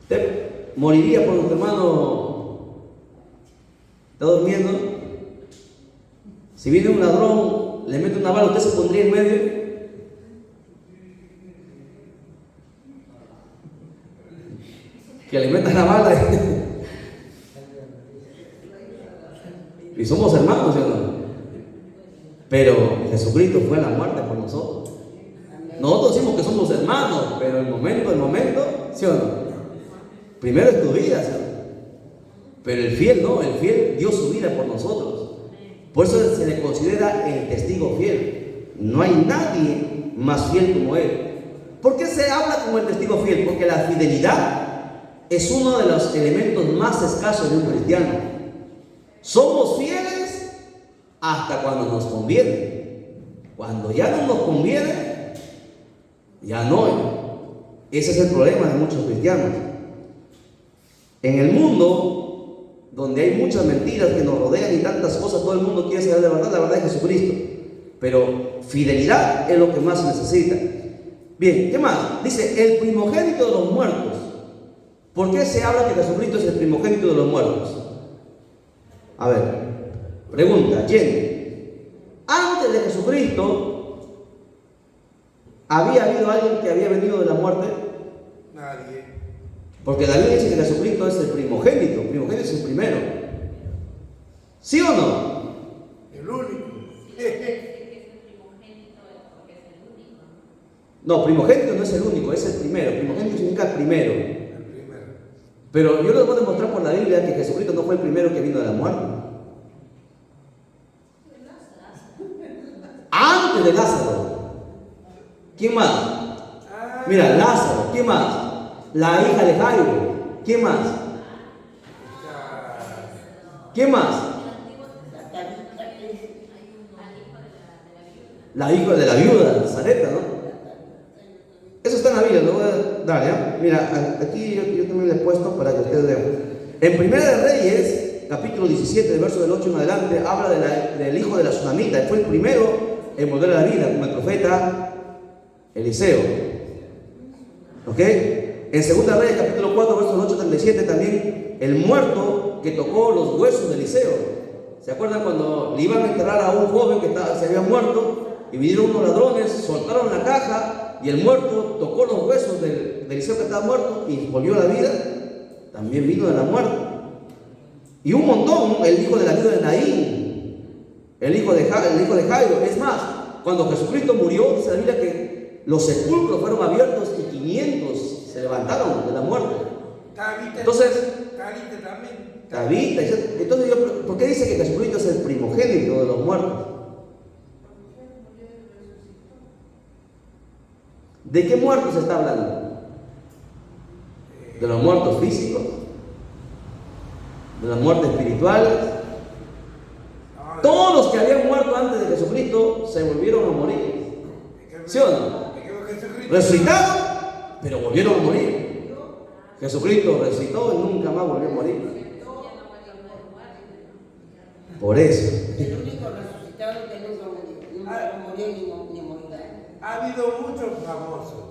¿usted moriría por nuestro hermano? ¿Está durmiendo? Si viene un ladrón, le mete una bala, ¿usted se pondría en medio? que le metan la bala. Y somos hermanos, ¿sí o no? Pero Jesucristo fue a la muerte por nosotros. Nosotros decimos que somos hermanos, pero el momento, ¿sí o no? Primero es tu vida, ¿sí o no? Pero el fiel no, el fiel dio su vida por nosotros. Por eso se le considera el testigo fiel. No hay nadie más fiel como él. ¿Por qué se habla como el testigo fiel? Porque la fidelidad es uno de los elementos más escasos de un cristiano. Somos fieles hasta cuando nos conviene. Cuando ya no nos conviene, ya no. Ese es el problema de muchos cristianos. En el mundo, donde hay muchas mentiras que nos rodean y tantas cosas, todo el mundo quiere saber la verdad es Jesucristo. Pero fidelidad es lo que más se necesita. Bien, ¿qué más? Dice, el primogénito de los muertos. ¿Por qué se habla que Jesucristo es el primogénito de los muertos? A ver, pregunta, ¿quién? Antes de Jesucristo, ¿había habido alguien que había venido de la muerte? Nadie. Porque la Biblia dice que Jesucristo es el primogénito. Primogénito es el primero. ¿Sí o no? El único. No, primogénito no es el único, es el primero. Primogénito significa primero. El primero. Pero yo les voy a demostrar por la Biblia que Jesucristo no fue el primero que vino de la muerte. Antes de Lázaro. ¿Quién más? Mira, Lázaro. ¿Quién más? La hija de Jairo. ¿Quién más? ¿Quién más? La hija de la viuda, Zareta, ¿no? Eso está en la Biblia, lo voy a dar, ¿ya? Mira, aquí yo también le he puesto para que ustedes vean. En Primera de Reyes, capítulo 17, verso del 8 en adelante, habla del hijo de la Sunamita. Él fue el primero en volver a la vida, como el profeta Eliseo. ¿Ok? En Segunda de Reyes, capítulo 4, verso del 8 al 37, también el muerto que tocó los huesos de Eliseo. ¿Se acuerdan cuando le iban a enterrar a un joven que se había muerto? Y vinieron unos ladrones, soltaron la caja y el muerto tocó los huesos de Eliseo que estaba muerto y volvió a la vida. También vino de la muerte. Y un montón, el hijo de la viuda de Naín, el hijo de Jairo. Es más, cuando Jesucristo murió, dice la Biblia que los sepulcros fueron abiertos y 500 se levantaron de la muerte. Entonces, Tabita, entonces ¿por qué dice que Jesucristo es el primogénito de los muertos? ¿De qué muertos se está hablando? ¿De los muertos físicos? ¿De las muertes espirituales? Todos los que habían muerto antes de Jesucristo se volvieron a morir. ¿Sí o no? Resucitaron, pero volvieron a morir. Jesucristo resucitó y nunca más volvió a morir. Por eso. El único resucitado que nunca murió ni morirá. Ha habido muchos famosos.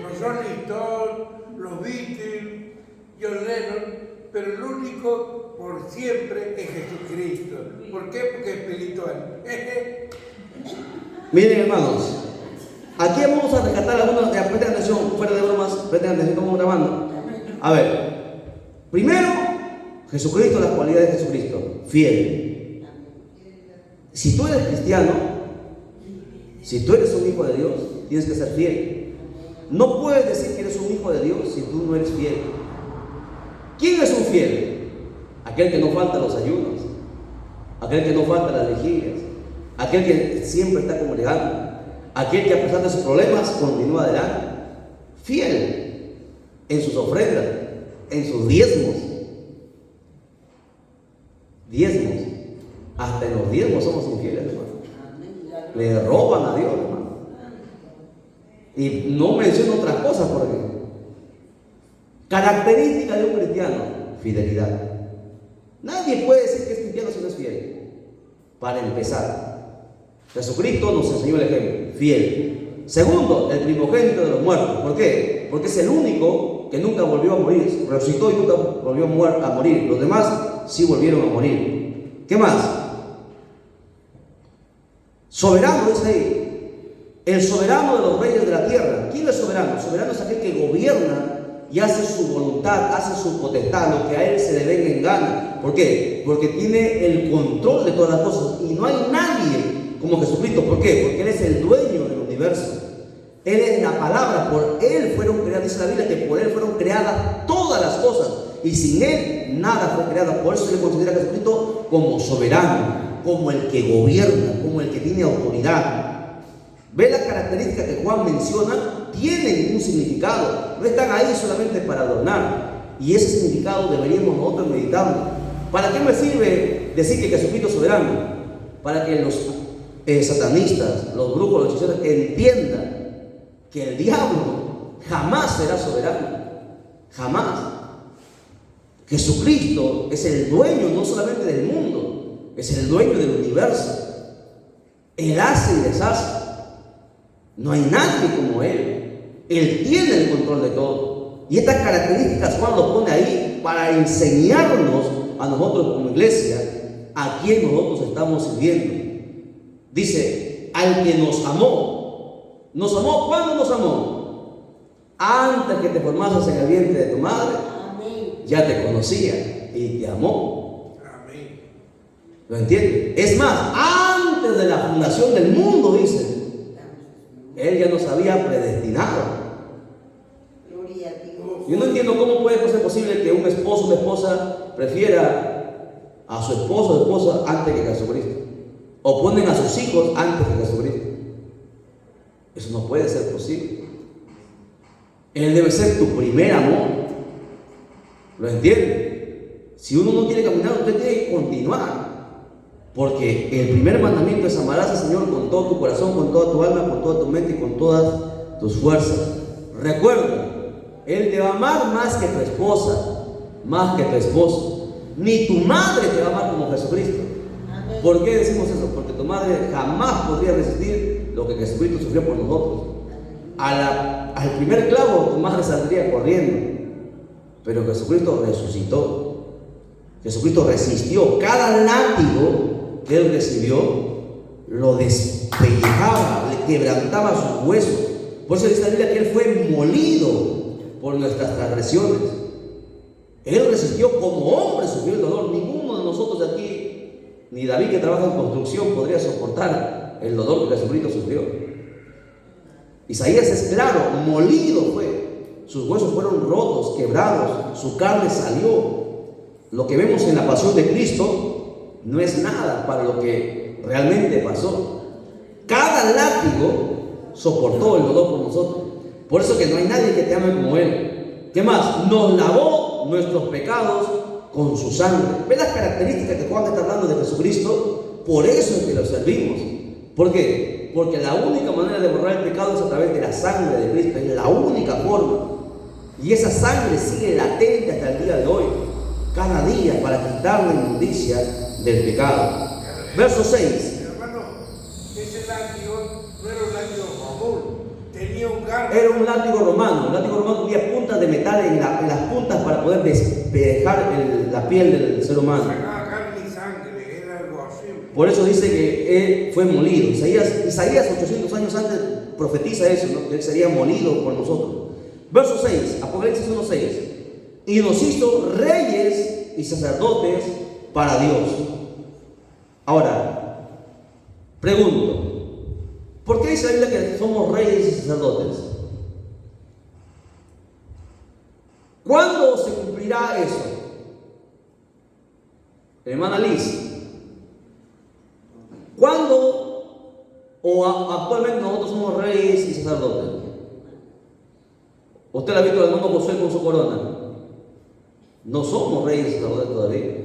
Los Rolling Stones, los Beatles, John Lennon, pero el único por siempre es Jesucristo. ¿Por qué? Porque es espiritual. Miren, hermanos, aquí vamos a rescatar algunos. Presten atención, fuera de bromas, presten atención, estamos grabando. A ver, primero, Jesucristo, las cualidades de Jesucristo, fiel. Si tú eres cristiano, si tú eres un hijo de Dios, tienes que ser fiel. No puedes decir que eres un hijo de Dios si tú no eres fiel. ¿Quién es un fiel? Aquel que no falta a los ayunos, aquel que no falta a las vigilias, aquel que siempre está congregando, aquel que a pesar de sus problemas continúa adelante. Fiel en sus ofrendas, en sus diezmos. Diezmos. Hasta en los diezmos somos infieles, hermano. Le roban a Dios, hermano. Y no menciono otras cosas por aquí. Característica de un cristiano: fidelidad. Nadie puede decir que es cristiano si no es fiel. Para empezar, Jesucristo nos enseñó el ejemplo: fiel. Segundo, el primogénito de los muertos. ¿Por qué? Porque es el único que nunca volvió a morir. Resucitó y nunca volvió a morir. Los demás sí volvieron a morir. ¿Qué más? Soberano, dice ahí. El soberano de los reyes de la tierra. ¿Quién es soberano? Soberano es aquel que gobierna y hace su voluntad, hace su potestad, lo que a él se le venga en gana. ¿Por qué? Porque tiene el control de todas las cosas y no hay nadie como Jesucristo. ¿Por qué? Porque Él es el dueño del universo. Él es la palabra, por Él fueron creadas, dice la Biblia que por Él fueron creadas todas las cosas y sin Él nada fue creado. Por eso se le considera a Jesucristo como soberano, como el que gobierna, como el que tiene autoridad. ¿Ve las características que Juan menciona? Tienen un significado, no están ahí solamente para adornar, y ese significado deberíamos nosotros meditarlo. ¿Para qué me sirve decir que Jesucristo es soberano? Para que los satanistas, los brujos, los hechiceros entiendan que el diablo jamás será soberano, jamás. Jesucristo es el dueño no solamente del mundo, es el dueño del universo. Él hace y deshace. No hay nadie como Él. Él tiene el control de todo. Y estas características Juan lo pone ahí para enseñarnos a nosotros como iglesia a quién nosotros estamos sirviendo. Dice, al que nos amó. ¿Nos amó? ¿Cuándo nos amó? Antes que te formases en el vientre de tu madre. Amén. Ya te conocía y te amó. Amén. ¿Lo entiendes? Es más, antes de la fundación del mundo, dice, Él ya nos había predestinado. Gloria a Dios. Yo no entiendo cómo puede ser posible que un esposo o una esposa prefiera a su esposo o esposa antes que a Jesucristo, o ponen a sus hijos antes que a Jesucristo. Eso no puede ser posible. Él debe ser tu primer amor. ¿Lo entiende? Si uno no quiere caminar, usted tiene que continuar. Porque el primer mandamiento es: amarás al Señor con todo tu corazón, con toda tu alma, con toda tu mente y con todas tus fuerzas. Recuerda, Él te va a amar más que tu esposa, más que tu esposo. Ni tu madre te va a amar como Jesucristo. Amén. ¿Por qué decimos eso? Porque tu madre jamás podría resistir lo que Jesucristo sufrió por nosotros. Al primer clavo tu madre saldría corriendo, pero Jesucristo resucitó. Jesucristo resistió. Cada látigo que Él recibió lo despellejaba, le quebrantaba sus huesos. Por eso dice la Biblia que Él fue molido por nuestras transgresiones. Él resistió como hombre, sufrió el dolor. Ninguno de nosotros de aquí, ni David que trabaja en construcción, podría soportar el dolor que Jesucristo sufrió. Isaías es claro, molido fue. Sus huesos fueron rotos, quebrados, su carne salió. Lo que vemos en la pasión de Cristo no es nada para lo que realmente pasó. Cada látigo soportó el dolor por nosotros. Por eso que no hay nadie que te ame como Él. ¿Qué más? Nos lavó nuestros pecados con su sangre. ¿Ves las características que Juan está hablando de Jesucristo? Por eso es que lo servimos. ¿Por qué? Porque la única manera de borrar el pecado es a través de la sangre de Cristo. Es la única forma. Y esa sangre sigue latente hasta el día de hoy, cada día, para quitar la inmundicia del pecado. Verso 6. Hermano, ese látigo no era un látigo común, tenía un garfio. Era un látigo romano. El látigo romano tenía puntas de metal en las puntas para poder despejar la piel del ser humano. Sacaba carne y sangre, era algo así. Por eso dice que Él fue molido. Isaías 800 años antes profetiza eso, ¿no? Que Él sería molido por nosotros. Verso 6, Apocalipsis 1:6. Y nos hizo reyes y sacerdotes para Dios. Ahora, pregunto, ¿por qué dice la Biblia que somos reyes y sacerdotes? ¿Cuándo se cumplirá eso? Hermana Liz, ¿cuándo o actualmente nosotros somos reyes y sacerdotes? ¿Usted la ha visto al hermano Josué con su corona? No somos reyes y sacerdotes todavía.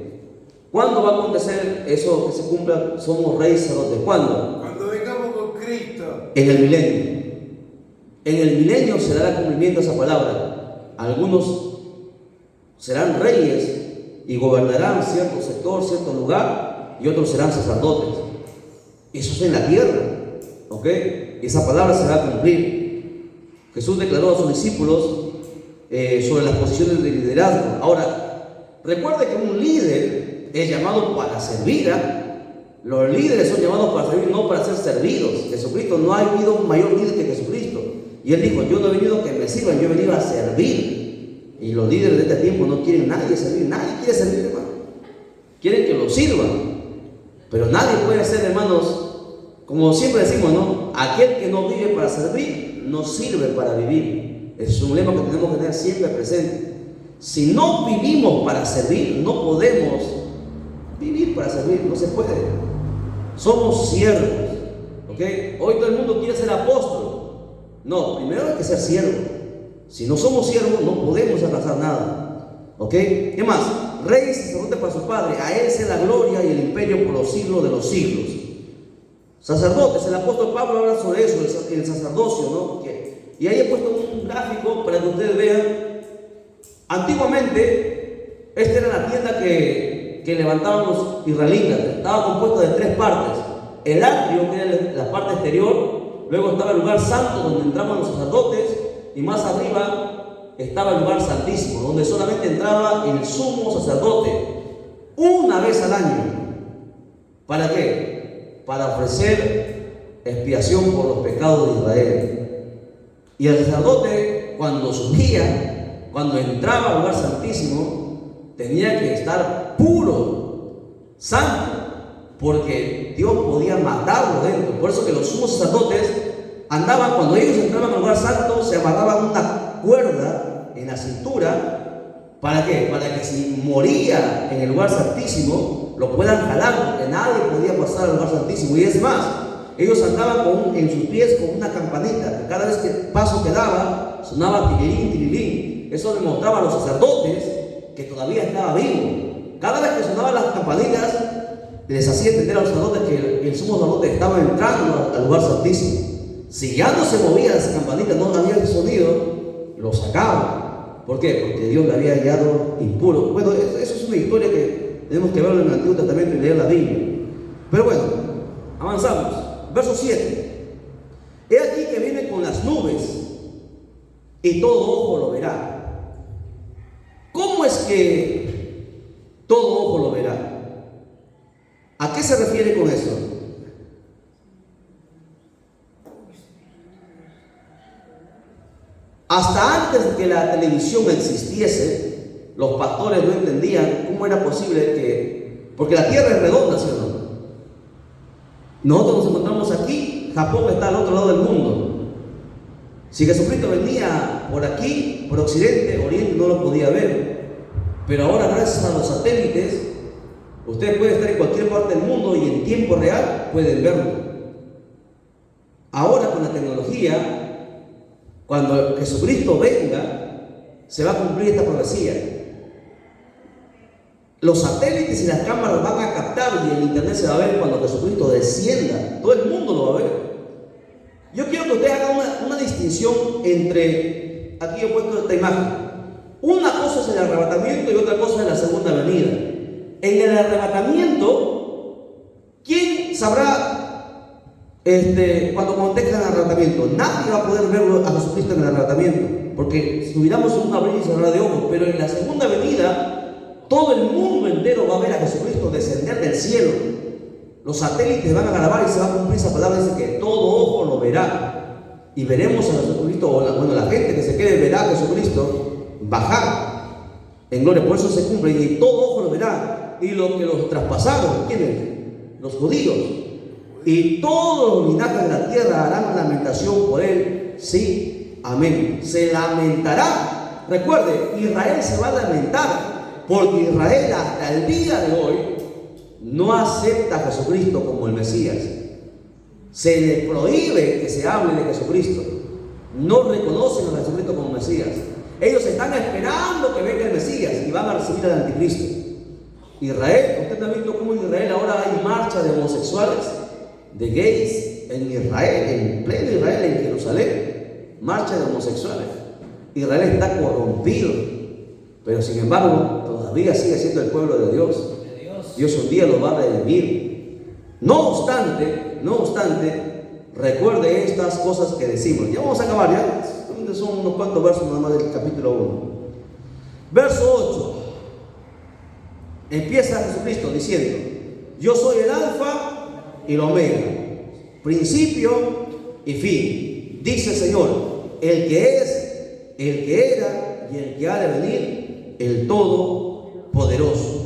¿Cuándo va a acontecer eso que se cumpla? Somos reyes y sacerdotes. ¿Cuándo? Cuando vengamos con Cristo. En el milenio. En el milenio se dará cumplimiento a esa palabra. Algunos serán reyes y gobernarán cierto sector, cierto lugar, y otros serán sacerdotes. Eso es en la tierra, ¿ok? Esa palabra se va a cumplir. Jesús declaró a sus discípulos sobre las posiciones de liderazgo. Ahora, recuerde que un líder es llamado para servir. Los líderes son llamados para servir, no para ser servidos. Jesucristo, no ha habido un mayor líder que Jesucristo. Y Él dijo: yo no he venido a que me sirvan, yo he venido a servir. Y los líderes de este tiempo no quieren nadie servir. Nadie quiere servir, hermano. Quieren que lo sirvan. Pero nadie puede ser, hermanos, como siempre decimos, ¿no? Aquel que no vive para servir, no sirve para vivir. Es un lema que tenemos que tener siempre presente. Si no vivimos para servir, no podemos vivir para servir. No se puede. Somos siervos. ¿Ok? Hoy todo el mundo quiere ser apóstol. No, primero hay que ser siervo. Si no somos siervos, no podemos alcanzar nada. ¿Ok? ¿Qué más? Rey y sacerdote para su Padre, a Él sea la gloria y el imperio por los siglos de los siglos. Sacerdotes, el apóstol Pablo habla sobre eso, el sacerdocio, ¿no? Y ahí he puesto un gráfico para que ustedes vean. Antiguamente, esta era la tienda que levantaban los israelitas. Estaba compuesta de 3 partes. El atrio, que era la parte exterior, luego estaba el lugar santo donde entraban los sacerdotes, y más arriba estaba el lugar santísimo, donde solamente entraba el sumo sacerdote una vez al año. ¿Para qué? Para ofrecer expiación por los pecados de Israel. Y el sacerdote, cuando subía, cuando entraba al lugar santísimo, tenía que estar puro, santo, porque Dios podía matarlo dentro. Por eso que los sumos sacerdotes andaban, cuando ellos entraban al lugar santo, se amarraban una cuerda en la cintura. ¿Para qué? Para que si moría en el lugar santísimo, lo puedan jalar, porque nadie podía pasar al lugar santísimo. Y es más, ellos andaban en sus pies con una campanita, que cada vez que paso que daba, sonaba tirilín, tirilín. Eso demostraba a los sacerdotes que todavía estaba vivo. Cada vez que sonaban las campanitas, les hacía entender a los sacerdotes que el sumo sacerdote estaba entrando al lugar santísimo. Si ya no se movía esa campanita, no había sonido, lo sacaban. ¿Por qué? Porque Dios le había hallado impuro. Bueno, eso es una historia que tenemos que verlo en el Antiguo Testamento y leer la Biblia. Pero bueno, avanzamos. Verso 7. He aquí que viene con las nubes y todo ojo lo verá. ¿Cómo es que todo ojo lo verá? ¿A qué se refiere con eso? Hasta antes de que la televisión existiese, los pastores no entendían cómo era posible que... Porque la tierra es redonda, ¿sí o no? Nosotros nos encontramos aquí, Japón está al otro lado del mundo. Si Jesucristo venía por aquí, por Occidente, Oriente, no lo podía ver. Pero ahora, gracias a los satélites, usted puede estar en cualquier parte del mundo y en tiempo real pueden verlo. Ahora con la tecnología, cuando Jesucristo venga, se va a cumplir esta profecía. Los satélites y las cámaras van a captar y el internet se va a ver cuando Jesucristo descienda. Todo el mundo lo va a ver. Yo quiero que usted haga una distinción entre, aquí yo he puesto esta imagen. Una cosa es el arrebatamiento y otra cosa es la segunda venida. En el arrebatamiento, ¿quién sabrá cuando acontezca el arrebatamiento? Nadie va a poder verlo a Jesucristo en el arrebatamiento, porque si miramos en un abrir y cerrar de ojos. Pero en la segunda venida, todo el mundo entero va a ver a Jesucristo descender del cielo. Los satélites van a grabar y se va a cumplir esa palabra. Dice que todo ojo lo verá. Y veremos a Jesucristo, la gente que se quede verá a Jesucristo bajar en gloria. Por eso se cumple. Y todo ojo lo verá. Y los que los traspasaron, ¿quiénes? Los judíos. Y todos los linajes de la tierra harán lamentación por él. Sí, amén. Se lamentará. Recuerde, Israel se va a lamentar, porque Israel hasta el día de hoy no acepta a Jesucristo como el Mesías. Se le prohíbe que se hable de Jesucristo. No reconocen a Jesucristo como Mesías. Ellos están esperando que venga el Mesías y van a recibir al anticristo. Israel, usted ha visto cómo en Israel ahora hay marcha de homosexuales, de gays en Israel, en pleno Israel, en Jerusalén, marcha de homosexuales. Israel está corrompido, pero sin embargo todavía sigue siendo el pueblo de Dios. Dios un día lo va a redimir. No obstante, recuerde estas cosas que decimos. Ya vamos a acabar, ya son unos cuantos versos nada más del capítulo 1. Verso 8. Empieza Jesucristo diciendo: yo soy el alfa y el omega, principio y fin. Dice el Señor, el que es, el que era y el que ha de venir, el Todopoderoso.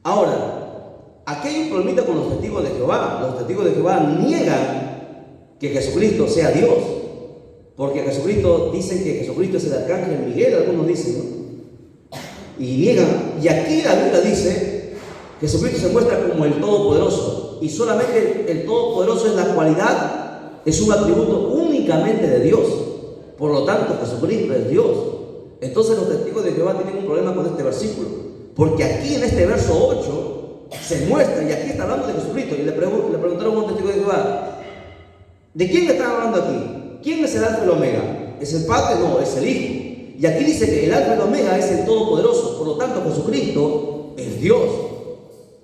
Ahora, aquí hay un problemita con los testigos de Jehová. Los testigos de Jehová niegan que Jesucristo sea Dios, porque Jesucristo, dicen que Jesucristo es el arcángel Miguel, algunos dicen, ¿no? Y niegan, y aquí la Biblia dice, Jesucristo se muestra como el Todopoderoso, y solamente el Todopoderoso es la cualidad, es un atributo únicamente de Dios. Por lo tanto, Jesucristo es Dios. Entonces los testigos de Jehová tienen un problema con este versículo, porque aquí en este verso 8 se muestra, y aquí está hablando de Jesucristo, y le preguntaron a un testigo de Jehová, ¿de quién están hablando aquí? ¿Quién es el Alfa y el Omega? ¿Es el Padre? No, es el Hijo. Y aquí dice que el Alfa y el Omega es el Todopoderoso, por lo tanto Jesucristo es Dios.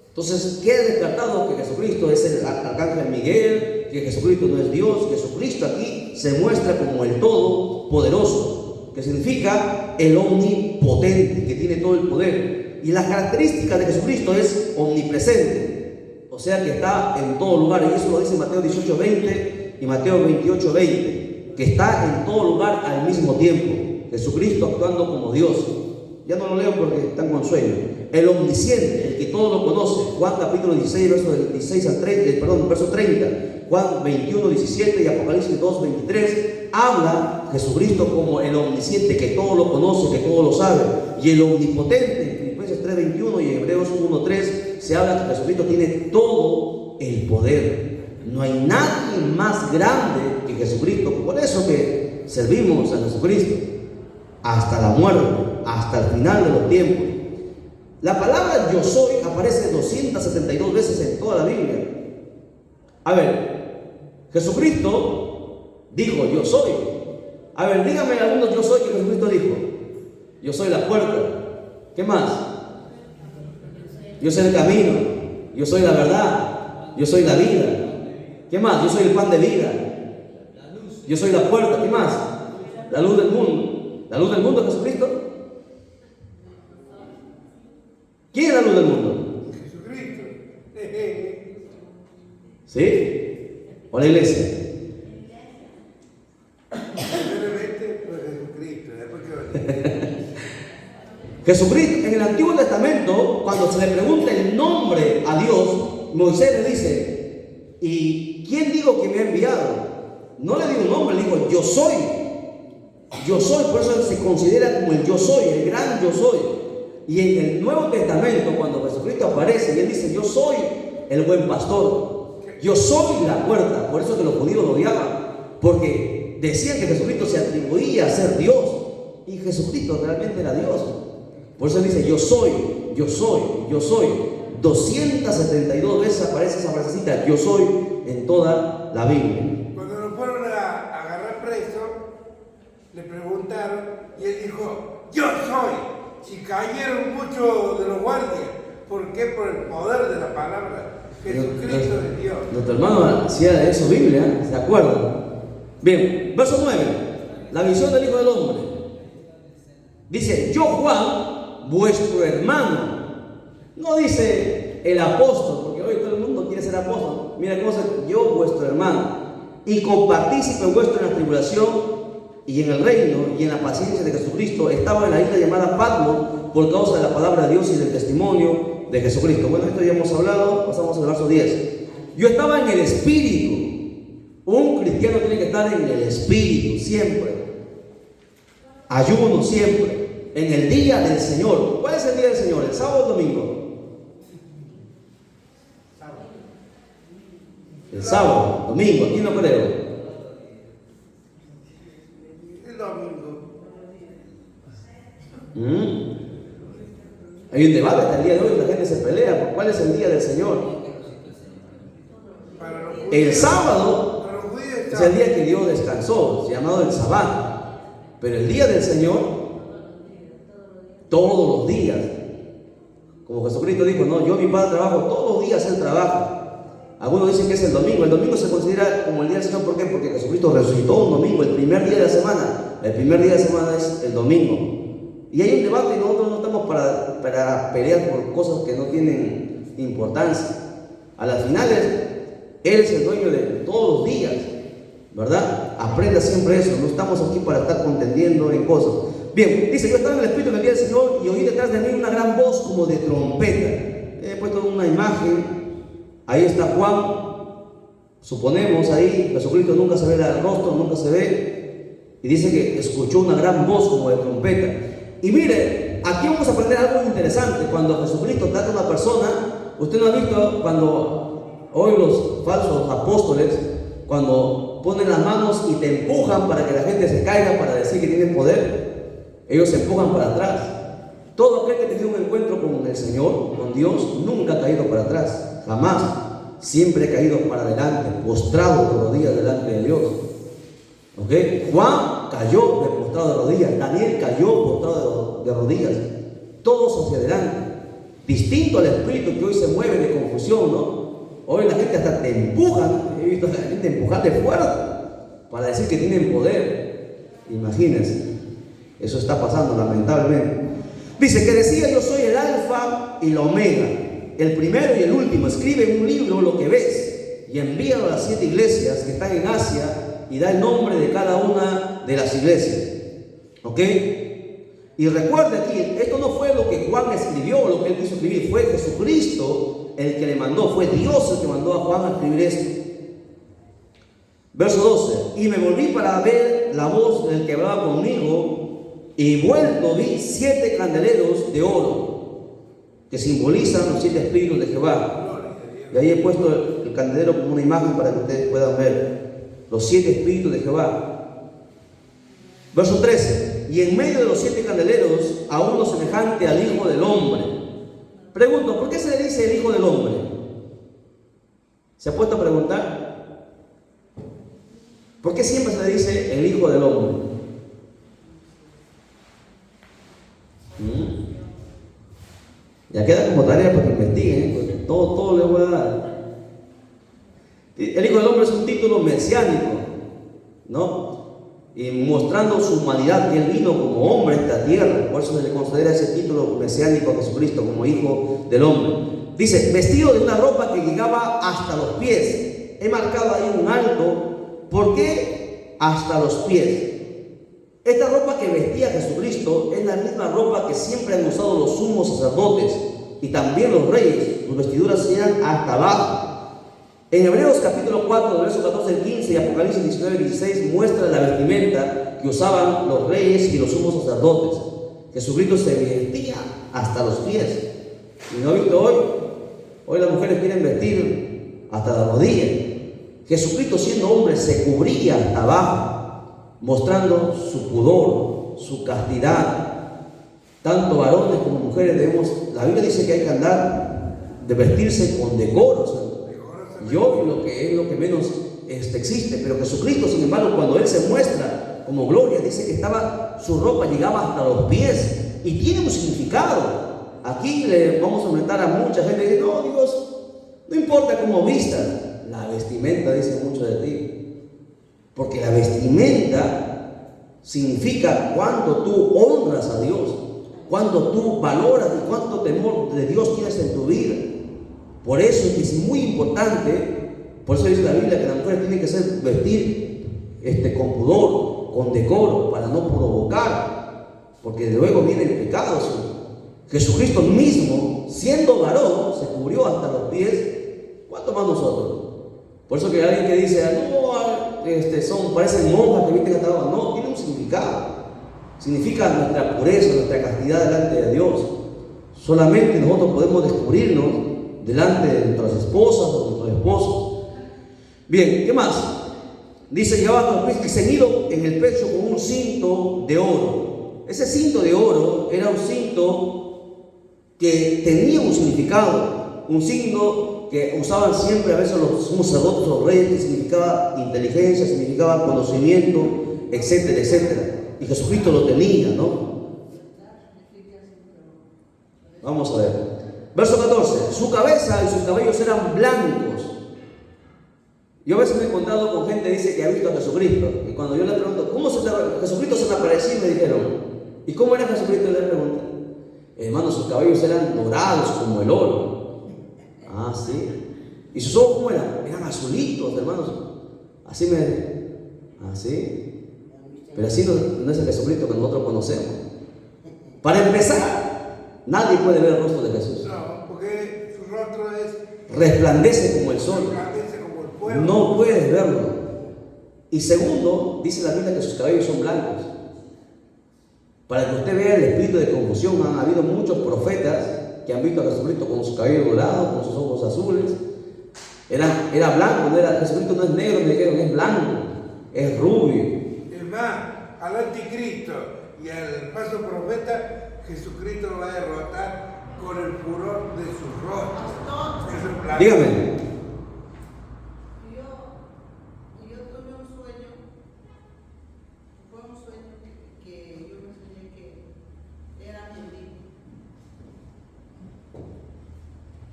Entonces queda descartado que Jesucristo es el arcángel Miguel, que Jesucristo no es Dios. Jesucristo aquí se muestra como el Todopoderoso, que significa el omnipotente, que tiene todo el poder. Y las características de Jesucristo es omnipresente, o sea que está en todo lugar, y eso lo dice Mateo 18:20 y Mateo 28:20, que está en todo lugar al mismo tiempo. Jesucristo actuando como Dios. Ya no lo leo porque están con sueño. El omnisciente, el que todo lo conoce. Juan capítulo 16, verso 16 al 30, verso 30. Juan 21:17 y Apocalipsis 2:23. Habla Jesucristo como el omnisciente, que todo lo conoce, que todo lo sabe. Y el omnipotente, en Filipenses 3:21 y Hebreos 1:3, se habla que Jesucristo tiene todo el poder. No hay nadie más grande que Jesucristo. Por eso que servimos a Jesucristo hasta la muerte, hasta el final de los tiempos. La palabra yo soy aparece 272 veces en toda la Biblia. A ver, Jesucristo dijo yo soy. A ver, díganme algunos yo soy que Jesucristo dijo. Yo soy la puerta. ¿Qué más? Yo soy el camino. Yo soy la verdad. Yo soy la vida. ¿Qué más? Yo soy el pan de vida. Yo soy la puerta. ¿Qué más? La luz del mundo. ¿La luz del mundo es Jesucristo? ¿Quién es la luz del mundo? Jesucristo. ¿Sí? ¿O la iglesia? Primeramente, pues Jesucristo. Después que Jesucristo, en el Antiguo Testamento, cuando se le pregunta el nombre a Dios, Moisés le dice, ¿y quién digo que me ha enviado? No le dio un nombre, le dijo, yo soy. Yo soy, por eso se considera como el yo soy, el gran yo soy. Y en el Nuevo Testamento, cuando Jesucristo aparece y él dice, yo soy el buen pastor, yo soy la puerta. Por eso que los judíos lo odiaban, porque decían que Jesucristo se atribuía a ser Dios, y Jesucristo realmente era Dios. Por eso él dice, yo soy, yo soy, yo soy. 272 veces aparece esa frasecita, yo soy, en toda la Biblia. cuando lo fueron a agarrar preso, le preguntaron y él dijo, yo soy. Si cayeron muchos de los guardias, ¿por qué? Por el poder de la palabra. Jesucristo es Dios. Nuestro hermano hacía de eso Biblia, ¿se acuerdan? Bien, verso 9, la visión del Hijo del Hombre. Dice, yo Juan, vuestro hermano. No dice el apóstol, porque hoy todo el mundo quiere ser apóstol. Mira cómo dice, yo vuestro hermano, y compartícipe vuestro en la tribulación y en el reino y en la paciencia de Jesucristo. Estaba en la isla llamada Patmos por causa de la palabra de Dios y del testimonio de Jesucristo. Bueno, esto ya hemos hablado, pasamos al verso 10. Yo estaba en el Espíritu. Un cristiano tiene que estar en el Espíritu siempre. Ayuno siempre. En el día del Señor. ¿Cuál es el día del Señor? ¿El sábado o el domingo? El sábado, domingo, aquí no creo. El domingo. Hay un debate hasta el día de hoy, la gente se pelea por cuál es el día del Señor. Para los judíos, El sábado para los judíos es el día que Dios descansó, llamado el Sabbat. Pero el día del Señor, todos los días. Como Jesucristo dijo, no, yo mi Padre trabajo, todos los días Él trabaja. Algunos dicen que es el domingo. El domingo se considera como el día del Señor. ¿Por qué? Porque Jesucristo resucitó un domingo, el primer día de la semana. El primer día de la semana es el domingo. Y hay un debate y nosotros no estamos para pelear por cosas que no tienen importancia. A las finales, Él es el dueño de todos los días, ¿verdad? Aprenda siempre eso. No estamos aquí para estar contendiendo en cosas. Bien, dice, yo estaba en el Espíritu en el día del Señor y oí detrás de mí una gran voz como de trompeta. He puesto una imagen, ahí está Juan, suponemos ahí, Jesucristo nunca se ve el rostro, nunca se ve, y dice que escuchó una gran voz como de trompeta. Y mire, aquí vamos a aprender algo interesante. Cuando Jesucristo trata a una persona, usted no ha visto cuando hoy los falsos apóstoles, cuando ponen las manos y te empujan para que la gente se caiga para decir que tienen poder, ellos se empujan para atrás. Todo aquel que ha tenido un encuentro con el Señor, con Dios, nunca ha caído para atrás, jamás. Siempre ha caído para adelante, postrado de rodillas delante de Dios. ¿Okay? Juan cayó de postrado de rodillas, Daniel cayó postrado de rodillas, todos hacia adelante. Distinto al espíritu que hoy se mueve de confusión, ¿no? Hoy la gente hasta te empujan, he visto a la gente empujarte fuerte para decir que tienen poder. Imagínense, eso está pasando lamentablemente. Dice que decía: yo soy el alfa y la omega, el primero y el último. Escribe en un libro lo que ves y envíalo a las 7 iglesias que están en Asia y da el nombre de cada una de las iglesias. ¿Ok? Y recuerde aquí, esto no fue lo que Juan escribió, lo que él quiso escribir, fue Jesucristo el que le mandó, fue Dios el que mandó a Juan a escribir esto. Verso 12: y me volví para ver la voz del que hablaba conmigo, y vuelto vi 7 candeleros de oro, que simbolizan los 7 espíritus de Jehová. Y ahí he puesto el candelero como una imagen para que ustedes puedan ver los 7 espíritus de Jehová. Verso 13: y en medio de los 7 candeleros a uno semejante al Hijo del Hombre. Pregunto, ¿por qué se le dice el Hijo del Hombre? ¿Se ha puesto a preguntar? ¿Por qué siempre se le dice el Hijo del Hombre? Ya queda como tarea para que investiguen, porque todo le voy a dar. El Hijo del Hombre es un título mesiánico, ¿no? Y mostrando su humanidad, que Él vino como hombre a esta tierra. Por eso se le considera ese título mesiánico a Jesucristo como Hijo del Hombre. Dice: vestido de una ropa que llegaba hasta los pies. He marcado ahí un alto. ¿Por qué hasta los pies? Esta ropa que vestía Jesucristo es la misma ropa que siempre han usado los sumos sacerdotes y también los reyes. Sus vestiduras eran hasta abajo. En Hebreos capítulo 4, del verso 14 al 15 y Apocalipsis 19 al 16 muestra la vestimenta que usaban los reyes y los sumos sacerdotes. Jesucristo se vestía hasta los pies. Y no he visto hoy las mujeres quieren vestir hasta la rodilla. Jesucristo, siendo hombre, se cubría hasta abajo, mostrando su pudor, su castidad. Tanto varones como mujeres debemos, la Biblia dice que hay que andar de vestirse con decoro. Yo lo que es lo que menos existe, pero Jesucristo, sin embargo, cuando Él se muestra como gloria, dice que su ropa llegaba hasta los pies y tiene un significado. Aquí le vamos a enfrentar a mucha gente que dice: no, Dios, no importa cómo vistas, la vestimenta dice mucho de ti, porque la vestimenta significa cuánto tú honras a Dios, cuánto tú valoras y cuánto temor de Dios tienes en tu vida. Por eso es muy importante, por eso dice la Biblia que la mujer tiene que vestir con pudor, con decoro, para no provocar, porque luego viene el pecado. Jesucristo mismo, siendo varón, se cubrió hasta los pies. ¿Cuánto más nosotros? Por eso que alguien que dice: no, parecen monjas que visten hasta abajo. No, tiene un significado. Significa nuestra pureza, nuestra castidad delante de Dios. Solamente nosotros podemos descubrirnos delante de nuestras esposas o nuestros esposos. Bien, ¿qué más? Dice: llevaba hasta los pies y ceñido en el pecho con un cinto de oro. Ese cinto de oro era un cinto que tenía un significado, un signo que usaban siempre a veces los sumos sacerdotes o los reyes, que significaba inteligencia, significaba conocimiento, etcétera, etcétera. Y Jesucristo lo tenía, ¿no? Vamos a ver. Verso 14: su cabeza y sus cabellos eran blancos. Yo a veces me he encontrado con gente que dice que ha visto a Jesucristo, y cuando yo le pregunto: ¿cómo Jesucristo se me apareció? Y me dijeron: ¿y cómo era Jesucristo? Y le pregunté: hermano, sus cabellos eran dorados como el oro. Ah, sí. ¿Y sus ojos cómo eran? Eran azulitos, hermanos. Así. Pero así no es el Jesucristo que nosotros conocemos. Para empezar, nadie puede ver el rostro de Jesús. No, porque su rostro es resplandece como el sol. resplandece como el fuego. No puedes verlo. Y segundo, dice la Biblia que sus cabellos son blancos. Para que usted vea el espíritu de confusión, han habido muchos profetas que han visto a Jesucristo con su cabello dorado, con sus ojos azules. Era blanco, no era, Jesucristo no es negro, me dijeron, es blanco, es rubio. Es más, al anticristo y al falso profeta, Jesucristo lo va a derrotar con el furor de su rostro. Es un plan. Dígame. Yo tuve un sueño, fue un sueño que yo me soñé que era mi amigo.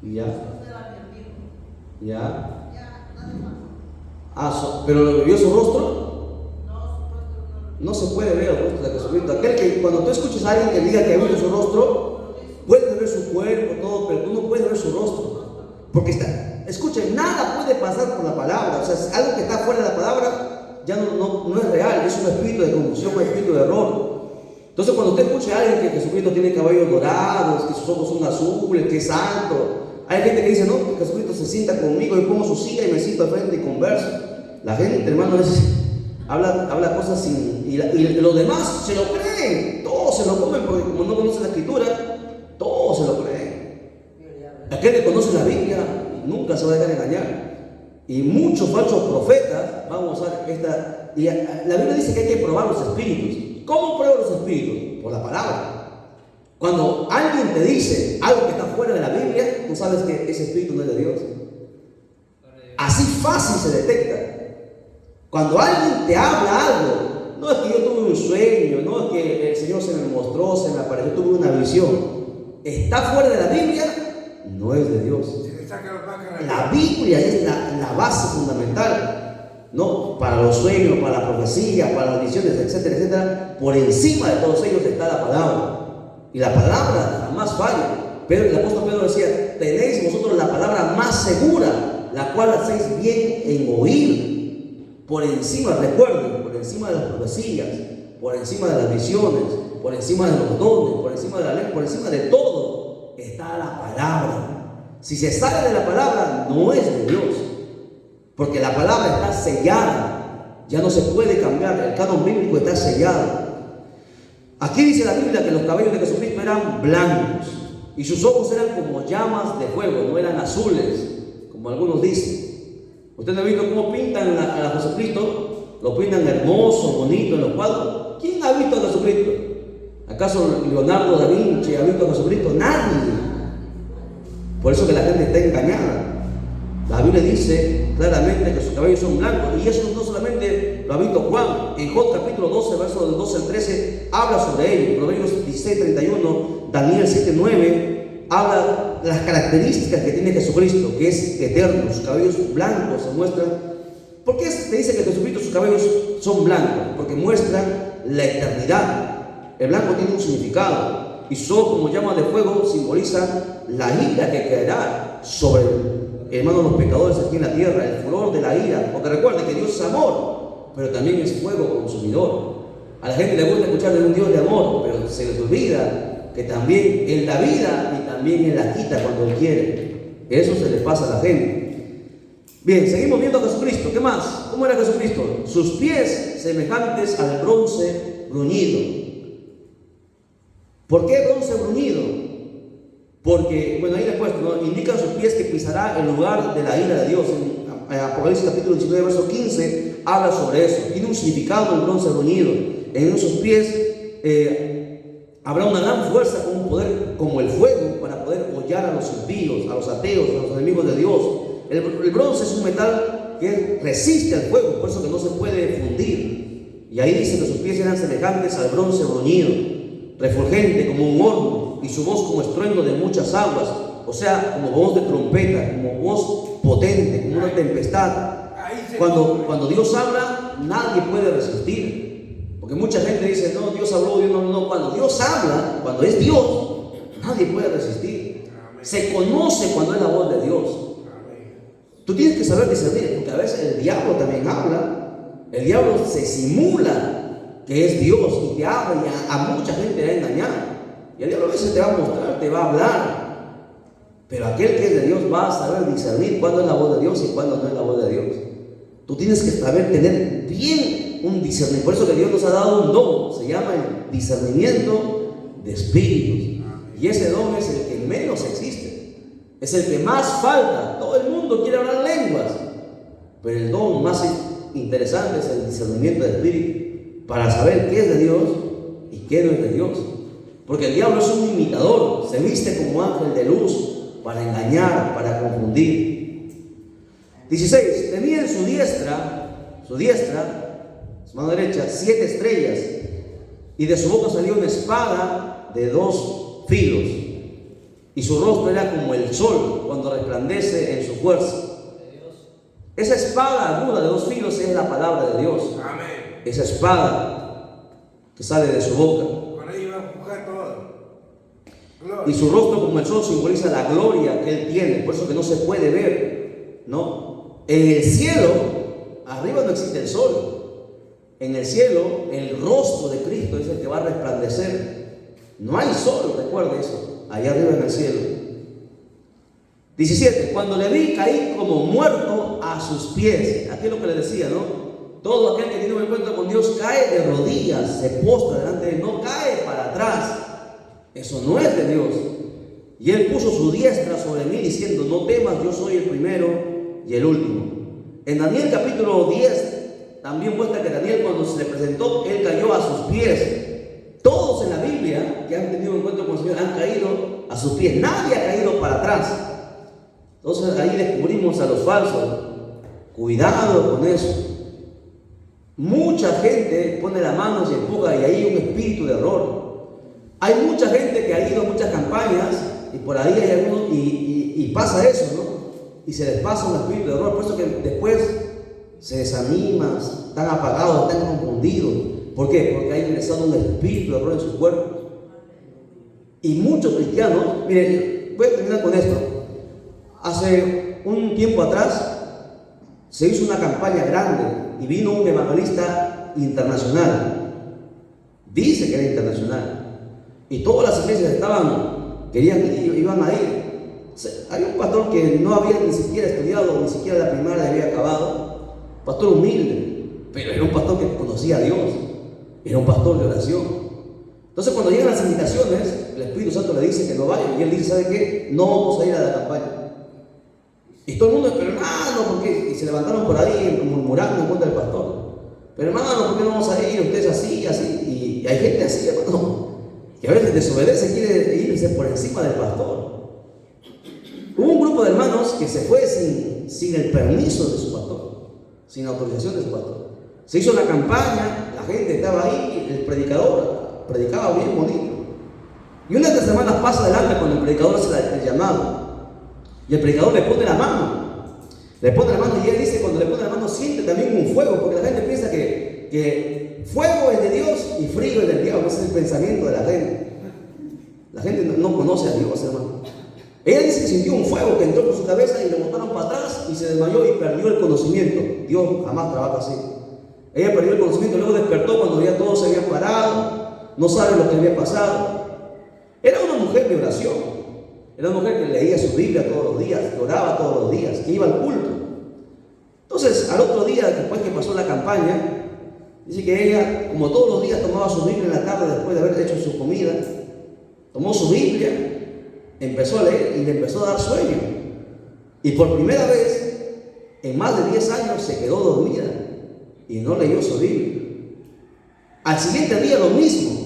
Y ya, Jesús era mi amigo. ya. Ya, nada más. Pero ¿vio su rostro? No, supuesto, no. No se puede ver el rostro de Jesucristo. Aquel que cuando tú escuchas a alguien que diga que ha visto su rostro, puedes ver su cuerpo, todo, pero tú no puedes ver su rostro. Porque escuchen, nada puede pasar por la palabra. O sea, algo que está fuera de la palabra ya no es real, es un espíritu de confusión, un espíritu de error. Entonces, cuando usted escucha a alguien que Jesucristo tiene cabellos dorados, que sus ojos son azules, que es santo, hay gente que dice, no, que Jesucristo se sienta conmigo, yo pongo su silla y me siento al frente y converso. La gente, hermano, a veces habla cosas sin. Y los demás se lo creen, todos se lo comen porque como no conocen la escritura, todos se lo creen. Aquel que conoce la Biblia nunca se va a dejar engañar. Y muchos falsos profetas van a usar esta. Y la Biblia dice que hay que probar los espíritus. ¿Cómo pruebo los espíritus? Por la palabra. Cuando alguien te dice algo que está fuera de la Biblia, tú sabes que ese espíritu no es de Dios. Así fácil se detecta. Cuando alguien te habla algo, no es que yo tuve un sueño, no es que el Señor se me mostró, se me apareció, tuve una visión. Está fuera de la Biblia, no es de Dios. Se le saca los máscaras. La Biblia es la base fundamental, ¿no? Para los sueños, para la profecía, para las visiones, etcétera, etcétera. Por encima de todos ellos está la palabra. Y la palabra jamás falla. Pero el apóstol Pedro decía, tenéis vosotros la palabra más segura, la cual hacéis bien en oír. Por encima, recuerden, por encima de las profecías, por encima de las visiones, por encima de los dones, por encima de la ley, por encima de todo, está la palabra. Si se sale de la palabra, no es de Dios. Porque la palabra está sellada. Ya no se puede cambiar. El canon bíblico está sellado. Aquí dice la Biblia que los cabellos de Jesucristo eran blancos y sus ojos eran como llamas de fuego, no eran azules, como algunos dicen. ¿Usted no ha visto cómo pintan a Jesucristo? Lo pintan hermoso, bonito en los cuadros. ¿Quién ha visto a Jesucristo? ¿Acaso Leonardo da Vinci ha visto a Jesucristo? Nadie. Por eso que la gente está engañada. La Biblia dice claramente que sus cabellos son blancos, y eso no solamente lo ha visto Juan. En Job capítulo 12, versos del 12 al 13, habla sobre ello. Proverbios 16, 31, Daniel 7, 9, habla de las características que tiene Jesucristo, que es eterno. Sus cabellos blancos se muestran. ¿Por qué se dice que Jesucristo sus cabellos son blancos? Porque muestran la eternidad. El blanco tiene un significado, y sus ojos como llamas de fuego simbolizan la ira que caerá sobre hermanos los pecadores aquí en la tierra, el furor de la ira. Porque recuerden que Dios es amor, pero también es fuego consumidor. A la gente le gusta escuchar de un Dios de amor, pero se les olvida que también Él da vida y también Él la quita cuando Él quiere. Eso se le pasa a la gente. Bien, seguimos viendo a Jesucristo. ¿Qué más? ¿Cómo era Jesucristo? Sus pies semejantes al bronce bruñido. ¿Por qué bronce bruñido? Porque, bueno, ahí le he puesto, ¿no? Indican sus pies que pisará el lugar de la ira de Dios. En Apocalipsis capítulo 19, verso 15, habla sobre eso. Tiene un significado el bronce bruñido. En esos pies habrá una gran fuerza con un poder como el fuego para poder hollar a los impíos, a los ateos, a los enemigos de Dios. El bronce es un metal que resiste al fuego, por eso que no se puede fundir. Y ahí dice que sus pies eran semejantes al bronce bruñido, refulgente como un horno, y su voz como estruendo de muchas aguas, o sea, como voz de trompeta, como voz potente, como una tempestad. Cuando Dios habla, nadie puede resistir, porque mucha gente dice, no, Dios habló, Dios no. Cuando Dios habla, cuando es Dios, nadie puede resistir. Se conoce cuando es la voz de Dios. Tú tienes que saber discernir, porque a veces el diablo también habla. El diablo se simula que es Dios y te habla y a mucha gente le ha engañado. Y el diablo a veces te va a mostrar, te va a hablar. Pero aquel que es de Dios va a saber discernir cuándo es la voz de Dios y cuándo no es la voz de Dios. Tú tienes que saber tener bien un discernimiento. Por eso que Dios nos ha dado un don, se llama el discernimiento de espíritus. Y ese don es el que menos existe, es el que más falta. Todo el mundo quiere hablar lenguas, pero el don más interesante es el discernimiento de espíritu, para saber qué es de Dios y qué no es de Dios. Porque el diablo es un imitador, se viste como ángel de luz para engañar, para confundir. 16. Tenía en su diestra, su mano derecha, 7 estrellas, y de su boca salió una espada de 2 filos, y su rostro era como el sol cuando resplandece en su fuerza. Esa espada aguda de 2 filos es la palabra de Dios. Amén. Esa espada que sale de su boca. Por ahí va a empujar todo. Gloria. Y su rostro como el sol simboliza la gloria que él tiene, por eso que no se puede ver, ¿no? En el cielo, arriba no existe el sol. En el cielo, el rostro de Cristo es el que va a resplandecer. No hay sol, recuerde eso, allá arriba en el cielo. 17. Cuando le vi, caí como muerto a sus pies. Aquí es lo que le decía, ¿no? Todo aquel que tiene un encuentro con Dios cae de rodillas, se postra delante de él, no cae para atrás. Eso no es de Dios. Y él puso su diestra sobre mí diciendo: no temas, yo soy el primero y el último. En Daniel capítulo 10 también muestra que Daniel, cuando se le presentó, él cayó a sus pies. Todos en la Biblia que han tenido un encuentro con el Señor han caído a sus pies. Nadie ha caído para atrás. Entonces ahí descubrimos a los falsos. Cuidado con eso. Mucha gente pone la mano y empuja, y ahí hay un espíritu de error. Hay mucha gente que ha ido a muchas campañas y por ahí hay algunos y pasa eso, ¿no? Y se les pasa un espíritu de error. Por eso que después se desaniman, están apagados, están confundidos. ¿Por qué? Porque ha ingresado un espíritu de error en sus cuerpos. Y muchos cristianos, miren, voy a terminar con esto. Hace un tiempo atrás se hizo una campaña grande y vino un evangelista internacional. Dice que era internacional. Y todas las iglesias iban a ir. Había un pastor que no había ni siquiera estudiado, ni siquiera la primaria había acabado. Pastor humilde, pero era un pastor que conocía a Dios. Era un pastor de oración. Entonces, cuando llegan las invitaciones, el Espíritu Santo le dice que no vayan. Y él dice: ¿sabe qué? No vamos a ir a la campaña. Y todo el mundo, pero hermano, ¿por qué? Y se levantaron por ahí murmurando en contra del pastor. Pero hermano, ¿por qué no vamos a ir? Usted es así, así. Y hay gente así, hermano, que a veces desobedece, quiere irse por encima del pastor. Hubo un grupo de hermanos que se fue sin el permiso de su pastor, sin la autorización de su pastor. Se hizo la campaña, la gente estaba ahí, el predicador predicaba bien bonito. Y una de las hermanas pasa adelante cuando el predicador hace el llamado. Y el predicador le pone la mano. Le pone la mano y él dice: cuando le pone la mano siente también un fuego, porque la gente piensa que fuego es de Dios y frío es del diablo. Ese es el pensamiento de la gente. La gente no conoce a Dios, hermano. Ella dice que sintió un fuego que entró por su cabeza y le botaron para atrás y se desmayó y perdió el conocimiento. Dios jamás trabaja así. Ella perdió el conocimiento, luego despertó cuando ya todos se habían parado, no sabe lo que había pasado. Era una mujer de oración. Era una mujer que leía su Biblia todos los días, que oraba todos los días, que iba al culto. Entonces, al otro día, después que pasó la campaña, dice que ella, como todos los días, tomaba su Biblia en la tarde después de haber hecho su comida, tomó su Biblia, empezó a leer y le empezó a dar sueño. Y por primera vez, en más de 10 años, se quedó dormida y no leyó su Biblia. Al siguiente día lo mismo.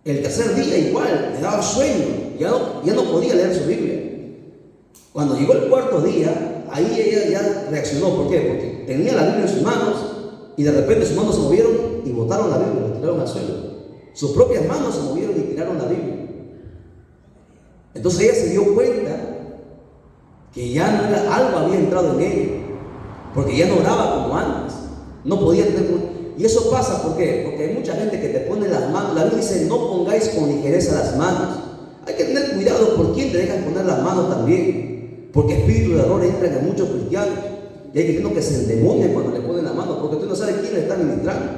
El tercer día igual, le daba sueño, ya no podía leer su Biblia. Cuando llegó el cuarto día, ahí ella ya reaccionó. ¿Por qué? Porque tenía la Biblia en sus manos y de repente sus manos se movieron y botaron la Biblia, la tiraron al suelo. Sus propias manos se movieron y tiraron la Biblia. Entonces ella se dio cuenta que ya no era, algo había entrado en ella, porque ya no oraba como antes, no podía tener. Y eso pasa, ¿por qué? Porque hay mucha gente que te pone las manos. La Biblia dice: no pongáis con ligereza las manos. Hay que tener cuidado por quién te dejas poner las manos también, porque espíritu de error entra en muchos cristianos y hay cristianos que se endemonian cuando le ponen la mano, porque tú no sabes quién le está ministrando.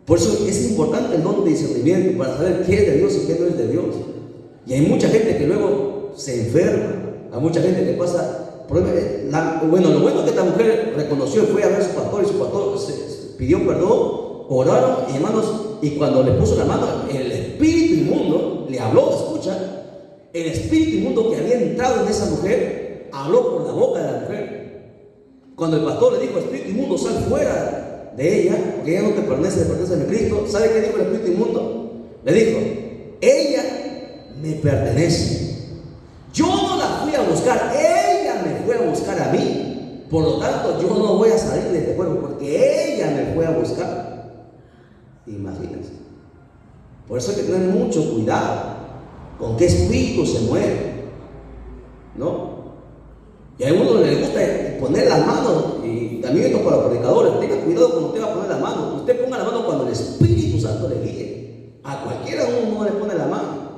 Por eso es importante el don de discernimiento para saber qué es de Dios y qué no es de Dios. Y hay mucha gente que luego se enferma, hay mucha gente que pasa problemas. Bueno, lo bueno es que esta mujer reconoció y fue a ver a su pastor, y su pastor se pidió perdón, oraron, y hermanos, y cuando le puso la mano, el espíritu inmundo le habló, escucha, el espíritu inmundo que había entrado en esa mujer habló por la boca de la mujer. Cuando el pastor le dijo: espíritu inmundo, sal fuera de ella, porque ella no te pertenece, le pertenece a Cristo. ¿Sabe qué dijo el espíritu inmundo? Le dijo: ella me pertenece, yo no la fui a buscar, ella me fue a buscar a mí, por lo tanto yo no voy a salir de este cuerpo porque ella me fue a buscar. Imagínense. Por eso hay que tener mucho cuidado con qué espíritu se mueve, ¿no? Y a uno le gusta poner las manos, y también esto para los predicadores: tenga cuidado cuando usted va a poner la mano. Usted ponga la mano cuando el Espíritu Santo le guíe. A cualquiera uno no le pone la mano.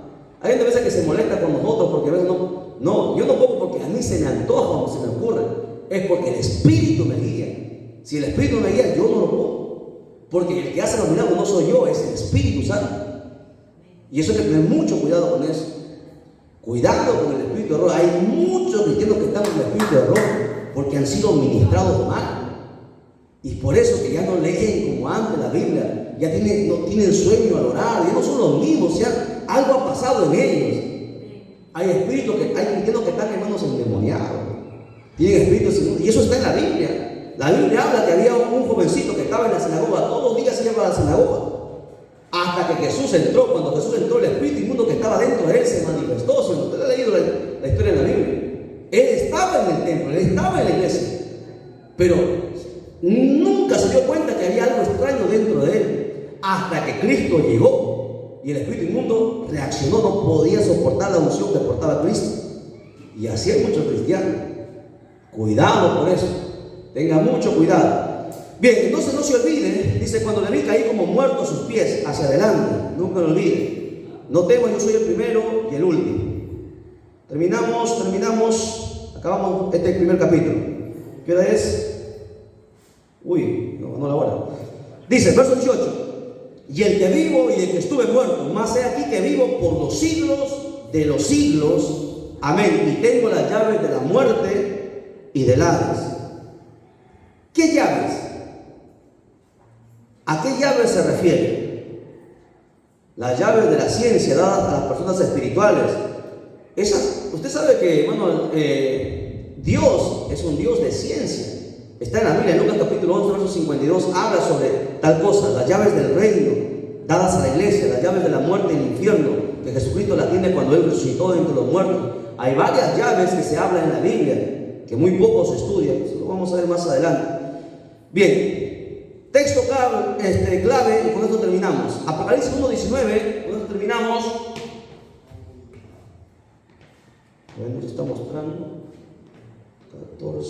Hay gente a veces que se molesta con nosotros porque a veces no, yo no pongo porque a mí se me antoja o se me ocurre, es porque el Espíritu me guía. Si el Espíritu me guía, yo no lo pongo, porque el que hace los milagros no soy yo, es el Espíritu Santo. Y eso hay que tener mucho cuidado con eso. Cuidado con el espíritu de error. Hay muchos cristianos que están en el espíritu de error porque han sido ministrados mal, y por eso que ya no leen como antes la Biblia, ya no tienen sueño al orar, ya no son los mismos, ya algo ha pasado en ellos. Hay espíritus hay cristianos que están, hermanos, endemoniados, tienen espíritus, y eso está en la Biblia. La Biblia habla que había un jovencito que estaba en la sinagoga, todos los días se iba a la sinagoga, hasta que Jesús entró. Cuando Jesús entró, el espíritu inmundo que estaba dentro de él se manifestó. Si usted ha leído la historia de la Biblia, él estaba en el templo, él estaba en la iglesia, pero nunca se dio cuenta que había algo extraño dentro de él, hasta que Cristo llegó y el espíritu inmundo reaccionó, no podía soportar la unción que portaba Cristo. Y así hay muchos cristianos. Cuidado por eso, tenga mucho cuidado. Bien, entonces no se olvide, dice: cuando le vi caí como muerto a sus pies, hacia adelante, nunca lo olvide. No temo, yo soy el primero y el último. Terminamos, acabamos este primer capítulo. ¿Qué hora es? Uy, no la hora. Dice, verso 18: y el que vivo y el que estuve muerto, más he aquí que vivo por los siglos de los siglos. Amén. Y tengo las llaves de la muerte y del Hades. ¿Qué llaves? ¿A qué llaves se refiere? Las llaves de la ciencia dadas a las personas espirituales. Usted sabe que, hermano, Dios es un Dios de ciencia. Está en la Biblia, en Lucas capítulo 11, verso 52, habla sobre tal cosa: las llaves del reino dadas a la iglesia, las llaves de la muerte y el infierno, que Jesucristo las tiene cuando Él resucitó de entre los muertos. Hay varias llaves que se hablan en la Biblia, que muy poco se estudian, eso lo vamos a ver más adelante. Bien, texto clave, y con esto terminamos. Apocalipsis 1:19, con esto terminamos. Bueno, nos está mostrando 14.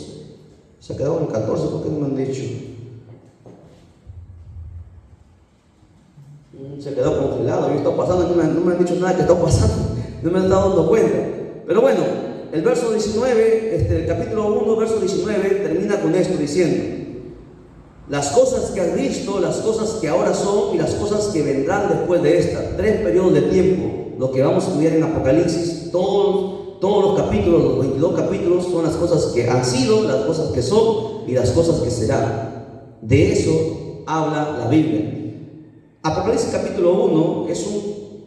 Se ha quedado en el 14, ¿por qué no me han dicho? Se quedó congelado, yo estoy pasando, no me han dicho nada que está pasando, no me han dado dando cuenta. Pero bueno, el verso 19, el capítulo 1, verso 19, termina con esto diciendo: las cosas que has visto, las cosas que ahora son y las cosas que vendrán después de esta. 3 periodos de tiempo, lo que vamos a estudiar en Apocalipsis. Todos los capítulos, los 22 capítulos, son las cosas que han sido, las cosas que son y las cosas que serán. De eso habla la Biblia. Apocalipsis capítulo 1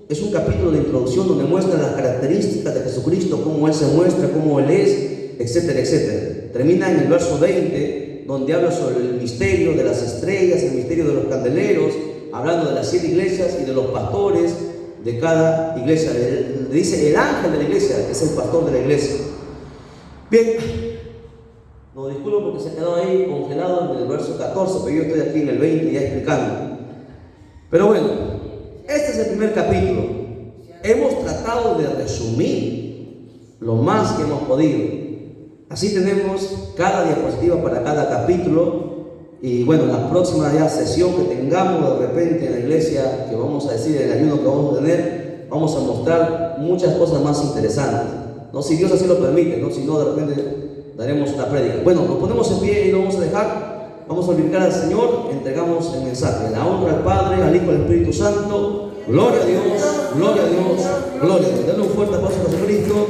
es un capítulo de introducción donde muestra las características de Jesucristo, cómo Él se muestra, cómo Él es, etcétera, etcétera. Termina en el verso 20, donde habla sobre el misterio de las estrellas, el misterio de los candeleros, hablando de las 7 iglesias y de los pastores de cada iglesia. Le dice: el ángel de la iglesia es el pastor de la iglesia. Bien, no disculpo porque se ha quedado ahí congelado en el verso 14, pero yo estoy aquí en el 20 ya explicando. Pero bueno, este es el primer capítulo. Hemos tratado de resumir lo más que hemos podido. Así tenemos cada diapositiva para cada capítulo. Y bueno, la próxima sesión que tengamos de repente en la iglesia, que vamos a decir, el ayuno que vamos a tener, vamos a mostrar muchas cosas más interesantes, ¿no? Si Dios así lo permite, ¿no? Si no, de repente daremos una prédica. Bueno, nos ponemos en pie y lo vamos a dejar. Vamos a glorificar al Señor, entregamos el mensaje. La honra al Padre, al Hijo y al Espíritu Santo. Gloria a Dios, gloria a Dios, gloria a Dios. Denle un fuerte aplauso a Jesucristo.